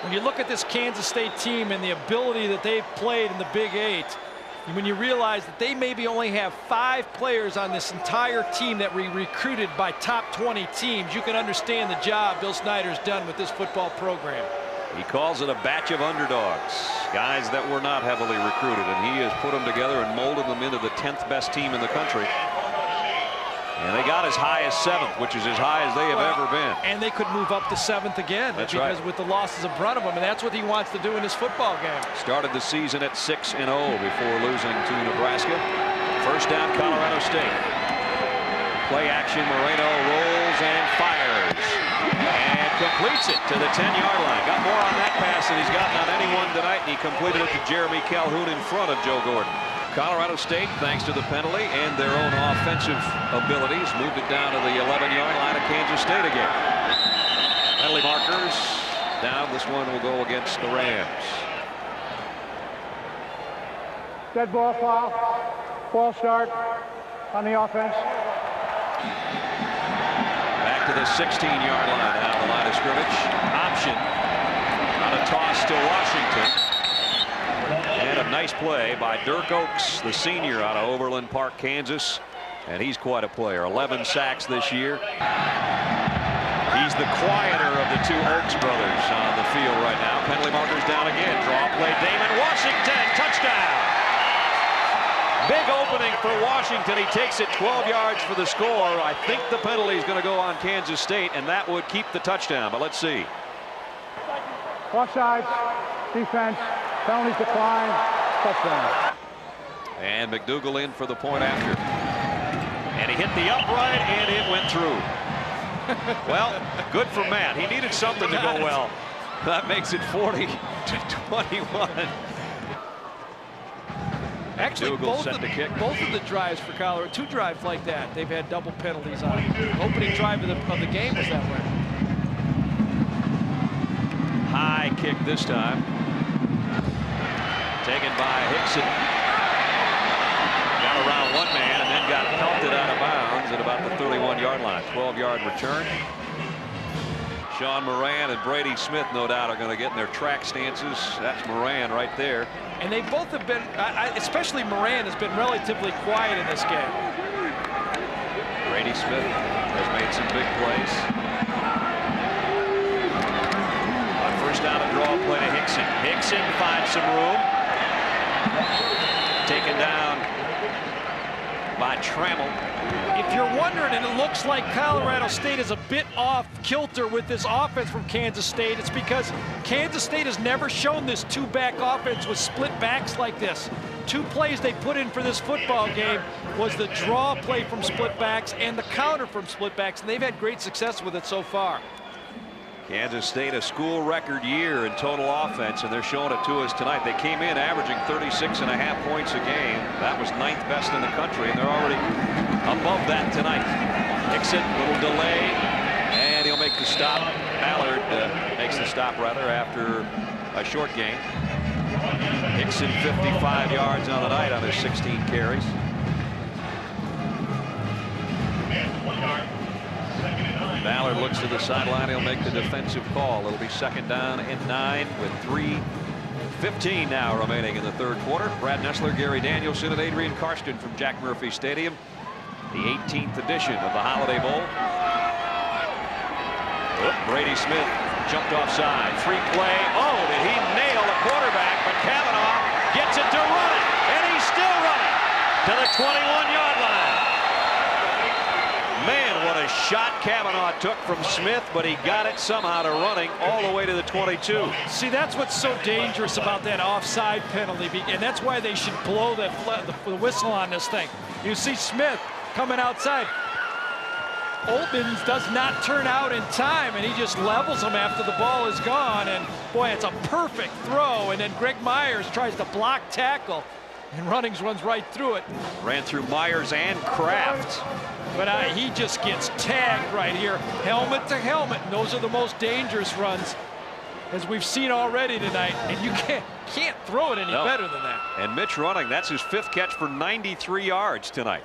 When you look at this Kansas State team and the ability that they've played in the Big 8, when you realize that they maybe only have 5 players on this entire team that were recruited by top 20 teams, you can understand the job Bill Snyder's done with this football program. He calls it a batch of underdogs, guys that were not heavily recruited, and he has put them together and molded them into the 10th best team in the country. And they got as high as 7th, which is as high as they have ever been. And they could move up to 7th again. That's because right. with the losses in front of them, and that's what he wants to do in this football game. Started the season at 6-0 before losing to Nebraska. First down, Colorado State. Play action, Moreno rolls and fires. And completes it to the 10-yard line. Got more on that pass than he's gotten on anyone tonight, and he completed it to Jeremy Calhoun in front of Joe Gordon. Colorado State, thanks to the penalty and their own offensive abilities, moved it down to the 11-yard line of Kansas State again. Penalty markers down. This one will go against the Rams. Dead ball foul. False start on the offense. Back to the 16-yard line out of the line of scrimmage. Option on a toss to Washington. And a nice play by Dirk Oaks, the senior out of Overland Park, Kansas. And he's quite a player. 11 sacks this year. He's the quieter of the 2 Oaks brothers on the field right now. Penalty markers down again. Draw play, Damon Washington. Touchdown. Big opening for Washington. He takes it 12 yards for the score. I think the penalty is going to go on Kansas State, and that would keep the touchdown. But let's see. Offsides, defense, penalties decline, touchdown. And McDougal in for the point after. And he hit the upright, and it went through. Well, good for Matt. He needed something to go well. That makes it 40-21. Actually, both of the drives for Colorado, 2 drives like that, they've had double penalties on it. Opening drive of the game was that way. High kick this time. Taken by Hickson. Got around one man and then got pelted out of bounds at about the 31-yard line. 12-yard return. Sean Moran and Brady Smith, no doubt, are going to get in their track stances. That's Moran right there. And they both have been, especially Moran, has been relatively quiet in this game. Brady Smith has made some big plays. On first down, a draw play to Hickson. Hickson finds some room. Taken down by Trammell. If you're wondering, and it looks like Colorado State is a bit off kilter with this offense from Kansas State, it's because Kansas State has never shown this two-back offense with split backs like this. 2 plays they put in for this football game was the draw play from split backs and the counter from split backs, and they've had great success with it so far. Kansas State, a school record year in total offense, and they're showing it to us tonight. They came in averaging 36.5 points a game. That was 9th best in the country, and they're already above that tonight. Hickson, little delay, and he'll make the stop. Ballard makes the stop, rather, after a short gain. Hickson 55 yards on the night on his 16 carries. Ballard looks to the sideline. He'll make the defensive call. It'll be 2nd down and 9 with 3:15 now remaining in the 3rd quarter. Brad Nessler, Gary Danielson, and Adrian Karsten from Jack Murphy Stadium. The 18th edition of the Holiday Bowl. Brady Smith jumped offside. Free play. Oh, did he nail the quarterback? But Kavanaugh gets it to run it. And he's still running to the 21-yard line. Man, what a shot Kavanaugh took from Smith, but he got it somehow to running all the way to the 22. See, that's what's so dangerous about that offside penalty, and that's why they should blow the whistle on this thing. You see Smith coming outside. Oltmans does not turn out in time, and he just levels him after the ball is gone. And boy, it's a perfect throw. And then Greg Myers tries to block tackle, and Runnings runs right through it. Ran through Myers and Kraft. But he just gets tagged right here, helmet to helmet. And those are the most dangerous runs, as we've seen already tonight. And you can't throw it any better than that. And Mitch Running, that's his 5th catch for 93 yards tonight.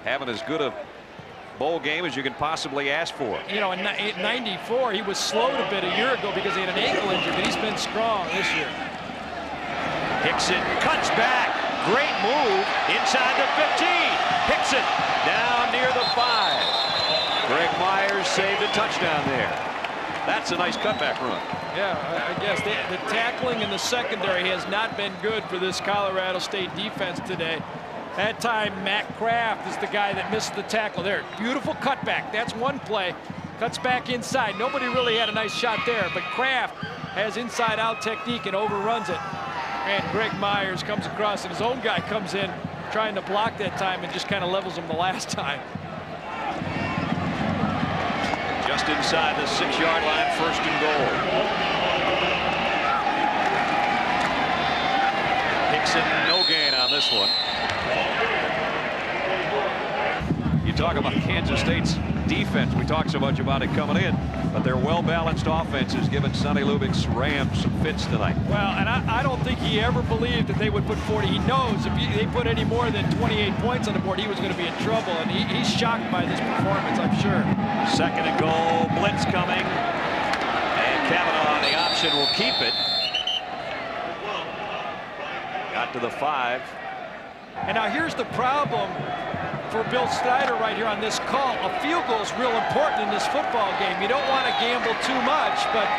Having as good a bowl game as you can possibly ask for. You know, in 94, he was slowed a bit a year ago because he had an ankle injury, but he's been strong this year. Hickson cuts back. Great move inside the 15. Hickson down near the 5. Greg Myers saved a touchdown there. That's a nice cutback run. Yeah, I guess the tackling in the secondary has not been good for this Colorado State defense today. That time, Matt Kraft is the guy that missed the tackle there. Beautiful cutback. That's one play. Cuts back inside. Nobody really had a nice shot there, but Kraft has inside-out technique and overruns it. And Greg Myers comes across, and his own guy comes in trying to block that time and just kind of levels him the last time. Just inside the 6-yard line, 1st and goal. Hickson, no gain on this one. You talk about Kansas State's defense. We talk so much about it coming in, but their well-balanced offense has given Sonny Lubbock's Rams some fits tonight. Well, and I don't think he ever believed that they would put 40. He knows if they put any more than 28 points on the board, he was going to be in trouble, and he's shocked by this performance, I'm sure. 2nd and goal, blitz coming, and Kavanaugh, the option, will keep it. Got to the 5. And now here's the problem for Bill Snyder right here on this call. A field goal is real important in this football game. You don't want to gamble too much, but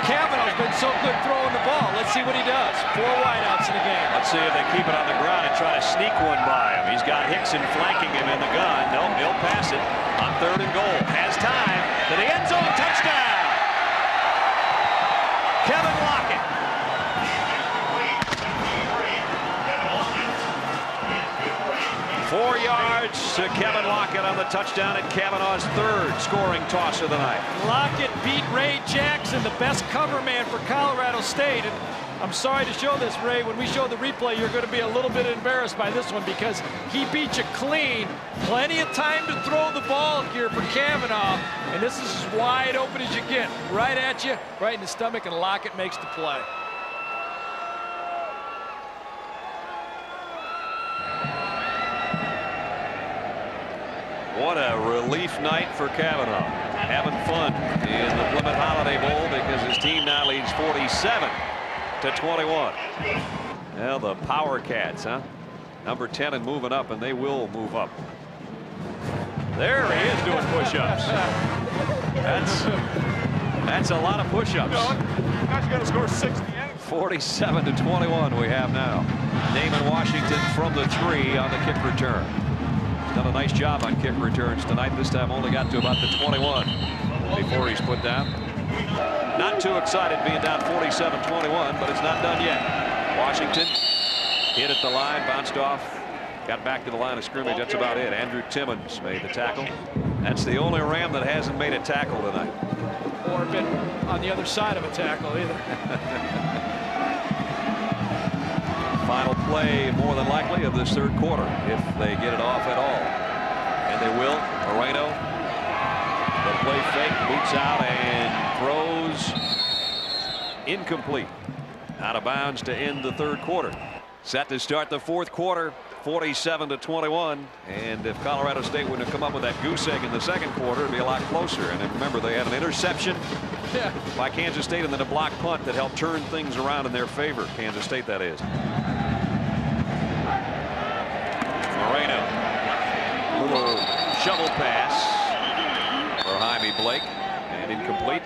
Kavanaugh's been so good throwing the ball. Let's see what he does. 4 wideouts in the game. Let's see if they keep it on the ground and try to sneak one by him. He's got Hickson flanking him in the gun. Nope, he'll pass it on 3rd and goal. Has time to the end zone. Touchdown! Kevin Lockett. Four yards to Kevin Lockett on the touchdown at Kavanaugh's 3rd scoring toss of the night. Lockett beat Ray Jackson, the best cover man for Colorado State. And I'm sorry to show this, Ray. When we show the replay, you're going to be a little bit embarrassed by this one because he beat you clean. Plenty of time to throw the ball here for Kavanaugh. And this is as wide open as you get. Right at you, right in the stomach, and Lockett makes the play. What a relief night for Cavanaugh. Having fun in the Plymouth Holiday Bowl because his team now leads 47-21. Well, the Power Cats, huh? Number 10 and moving up, and they will move up. There he is doing push-ups. That's a lot of push-ups. Gosh, you got to score 68. 47-21 we have now. Damon Washington from the 3 on the kick return. He's done a nice job on kick returns tonight. This time only got to about the 21 before he's put down. Not too excited being down 47-21, but it's not done yet. Washington hit at the line, bounced off, got back to the line of scrimmage. That's about it. Andrew Timmons made the tackle. That's the only Ram that hasn't made a tackle tonight. Or been on the other side of a tackle either. Final play, more than likely, of this third quarter, if they get it off at all. And they will. Moreno, the play fake, boots out and throws incomplete. Out of bounds to end the third quarter. Set to start the fourth quarter, 47-21. And if Colorado State wouldn't have come up with that goose egg in the second quarter, it'd be a lot closer. And remember, they had an interception by Kansas State and then a block punt that helped turn things around in their favor. Kansas State, that is. Moreno, little shovel pass for Jaime Blake, and incomplete.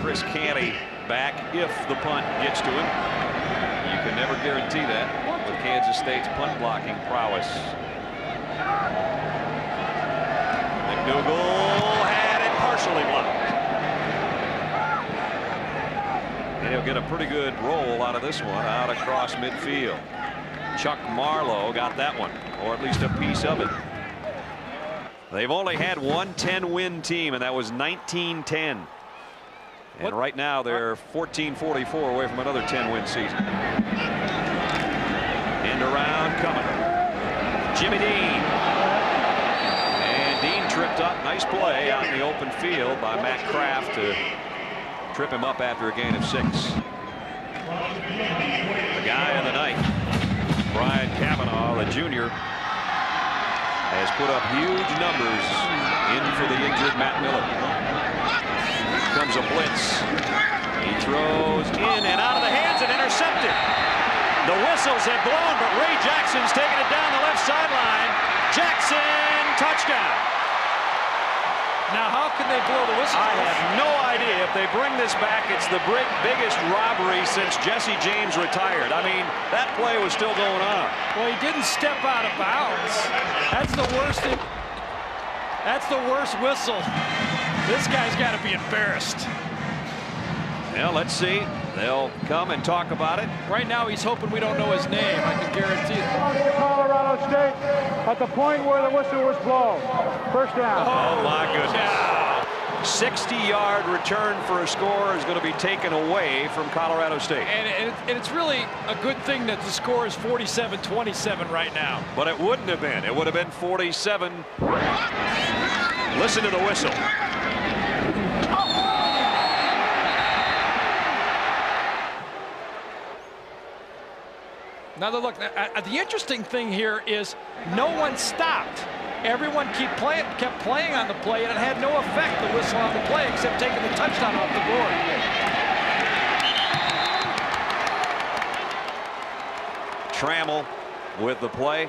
Chris Canty back if the punt gets to him. You can never guarantee that with Kansas State's punt blocking prowess. McDougal had it partially blocked. And he'll get a pretty good roll out of this one, out across midfield. Chuck Marlowe got that one, or at least a piece of it. They've only had one 10-win team, and that was 1910. And right now they're 14-44 away from another 10-win season. End around coming. Jimmy Dean. And Dean tripped up. Nice play out in the open field by Matt Kraft to trip him up after a gain of 6. The guy of the night, Brian Cavanaugh, the junior, has put up huge numbers in for the injured Matt Miller. Comes a blitz. He throws in and out of the hands and intercepted. The whistles have blown, but Ray Jackson's taking it down the left sideline. Jackson, touchdown. Now, how can they blow the whistle? I have no idea. If they bring this back, it's the biggest robbery since Jesse James retired. I mean, that play was still going on. Well, he didn't step out of bounds. That's the worst thing. That's the worst whistle. This guy's got to be embarrassed. Well, let's see. They'll come and talk about it. Right now, he's hoping we don't know his name. I can guarantee it. Colorado State at the point where the whistle was blown. First down. Oh, my goodness. 60-yard return for a score is going to be taken away from Colorado State. And it's really a good thing that the score is 47-27 right now. But it wouldn't have been. It would have been 47. Listen to the whistle. Now look, the interesting thing here is no one stopped. Everyone kept playing on the play, and it had no effect, the whistle on the play, except taking the touchdown off the board. Trammell with the play.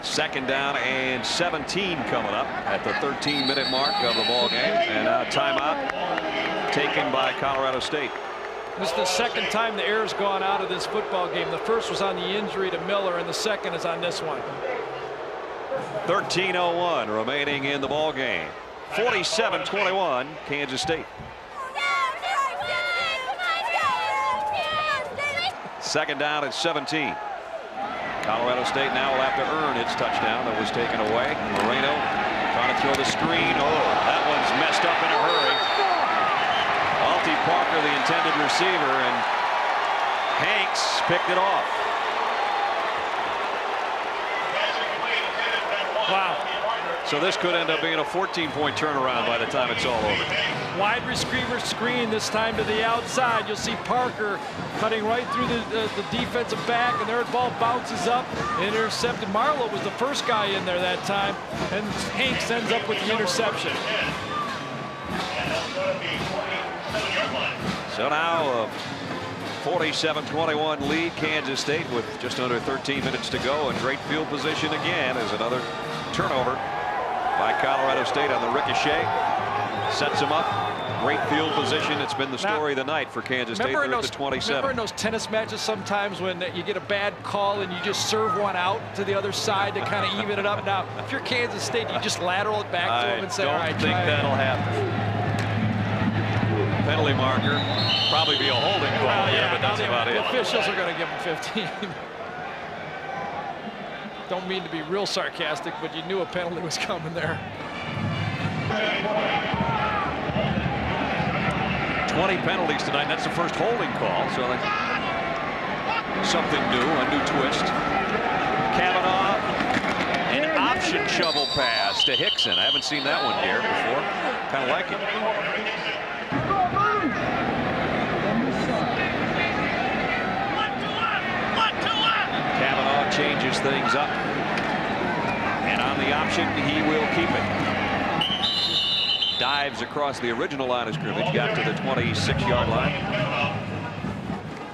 Second down and 17 coming up at the 13-minute mark of the ball game, and a timeout taken by Colorado State. This is the second time the air's gone out of this football game. The first was on the injury to Miller, and the second is on this one. 13:01 remaining in the ball game. 47-21, Kansas State. Second down at 17. Colorado State now will have to earn its touchdown that was taken away. Moreno trying to throw the screen. Oh, that one's messed up in a hurry. Alty Parker, the intended receiver, and Hanks picked it off. Wow. So this could end up being a 14-point turnaround by the time it's all over. Wide receiver screen, this time to the outside. You'll see Parker cutting right through the defensive back, and their ball bounces up, intercepted. Marlowe was the first guy in there that time, and Hanks ends up with the interception. So now a 47-21 lead, Kansas State, with just under 13 minutes to go, and great field position again as another turnover by Colorado State on the ricochet. Sets them up. Great field position. It's been the story of the night for Kansas State. They're at the 27. Remember in those tennis matches sometimes when you get a bad call and you just serve one out to the other side to kind of even it up? Now, if you're Kansas State, you just lateral it back to them and say, all right, I don't think that'll happen. Penalty marker. Probably be a holding call here, but that's about it. The officials are going to give him 15. Don't mean to be real sarcastic, but you knew a penalty was coming there. 20 penalties tonight. That's the first holding call. So something new, a new twist. Kavanaugh, an option shovel pass to Hickson. I haven't seen that one here before. Kind of like it. Kavanaugh changes things up. And on the option, he will keep it. Dives across the original line of scrimmage, got to the 26-yard line.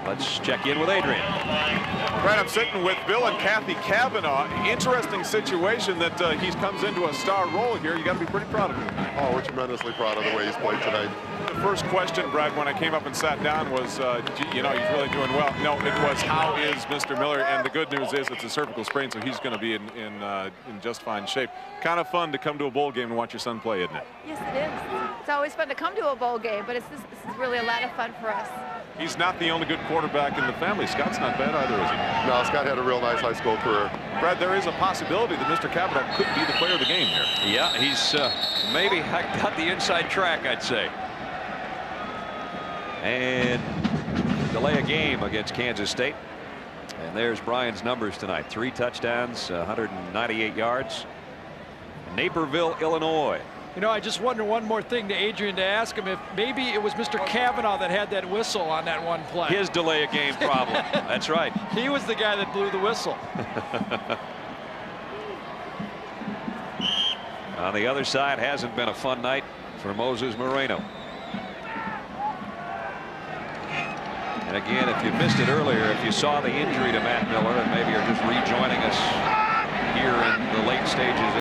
Let's check in with Adrian. Right, I'm sitting with Bill and Kathy Kavanaugh. Interesting situation that he comes into a star role here. You got to be pretty proud of him. Oh, we're tremendously proud of the way he's played tonight. The first question, Brad, when I came up and sat down was, gee, you know, he's really doing well. No, it was, how is Mr. Miller? And the good news is it's a cervical sprain, so he's going to be in just fine shape. Kind of fun to come to a bowl game and watch your son play, isn't it? Yes, it is. It's always fun to come to a bowl game, but this is really a lot of fun for us. He's not the only good quarterback in the family. Scott's not bad either, is he? No, Scott had a real nice high school career. Brad, there is a possibility that Mr. Kavanaugh could be the player of the game here. Yeah, he's maybe got the inside track, I'd say. And delay a game against Kansas State. And there's Brian's numbers tonight. 3 touchdowns, 198 yards. Naperville, Illinois. You know, I just wonder one more thing to Adrian to ask him if maybe it was Mr. Kavanaugh that had that whistle on that one play. His delay a game problem. That's right. He was the guy that blew the whistle. On the other side, hasn't been a fun night for Moses Moreno. And again, if you missed it earlier, if you saw the injury to Matt Miller and maybe you're just rejoining us here in the late stages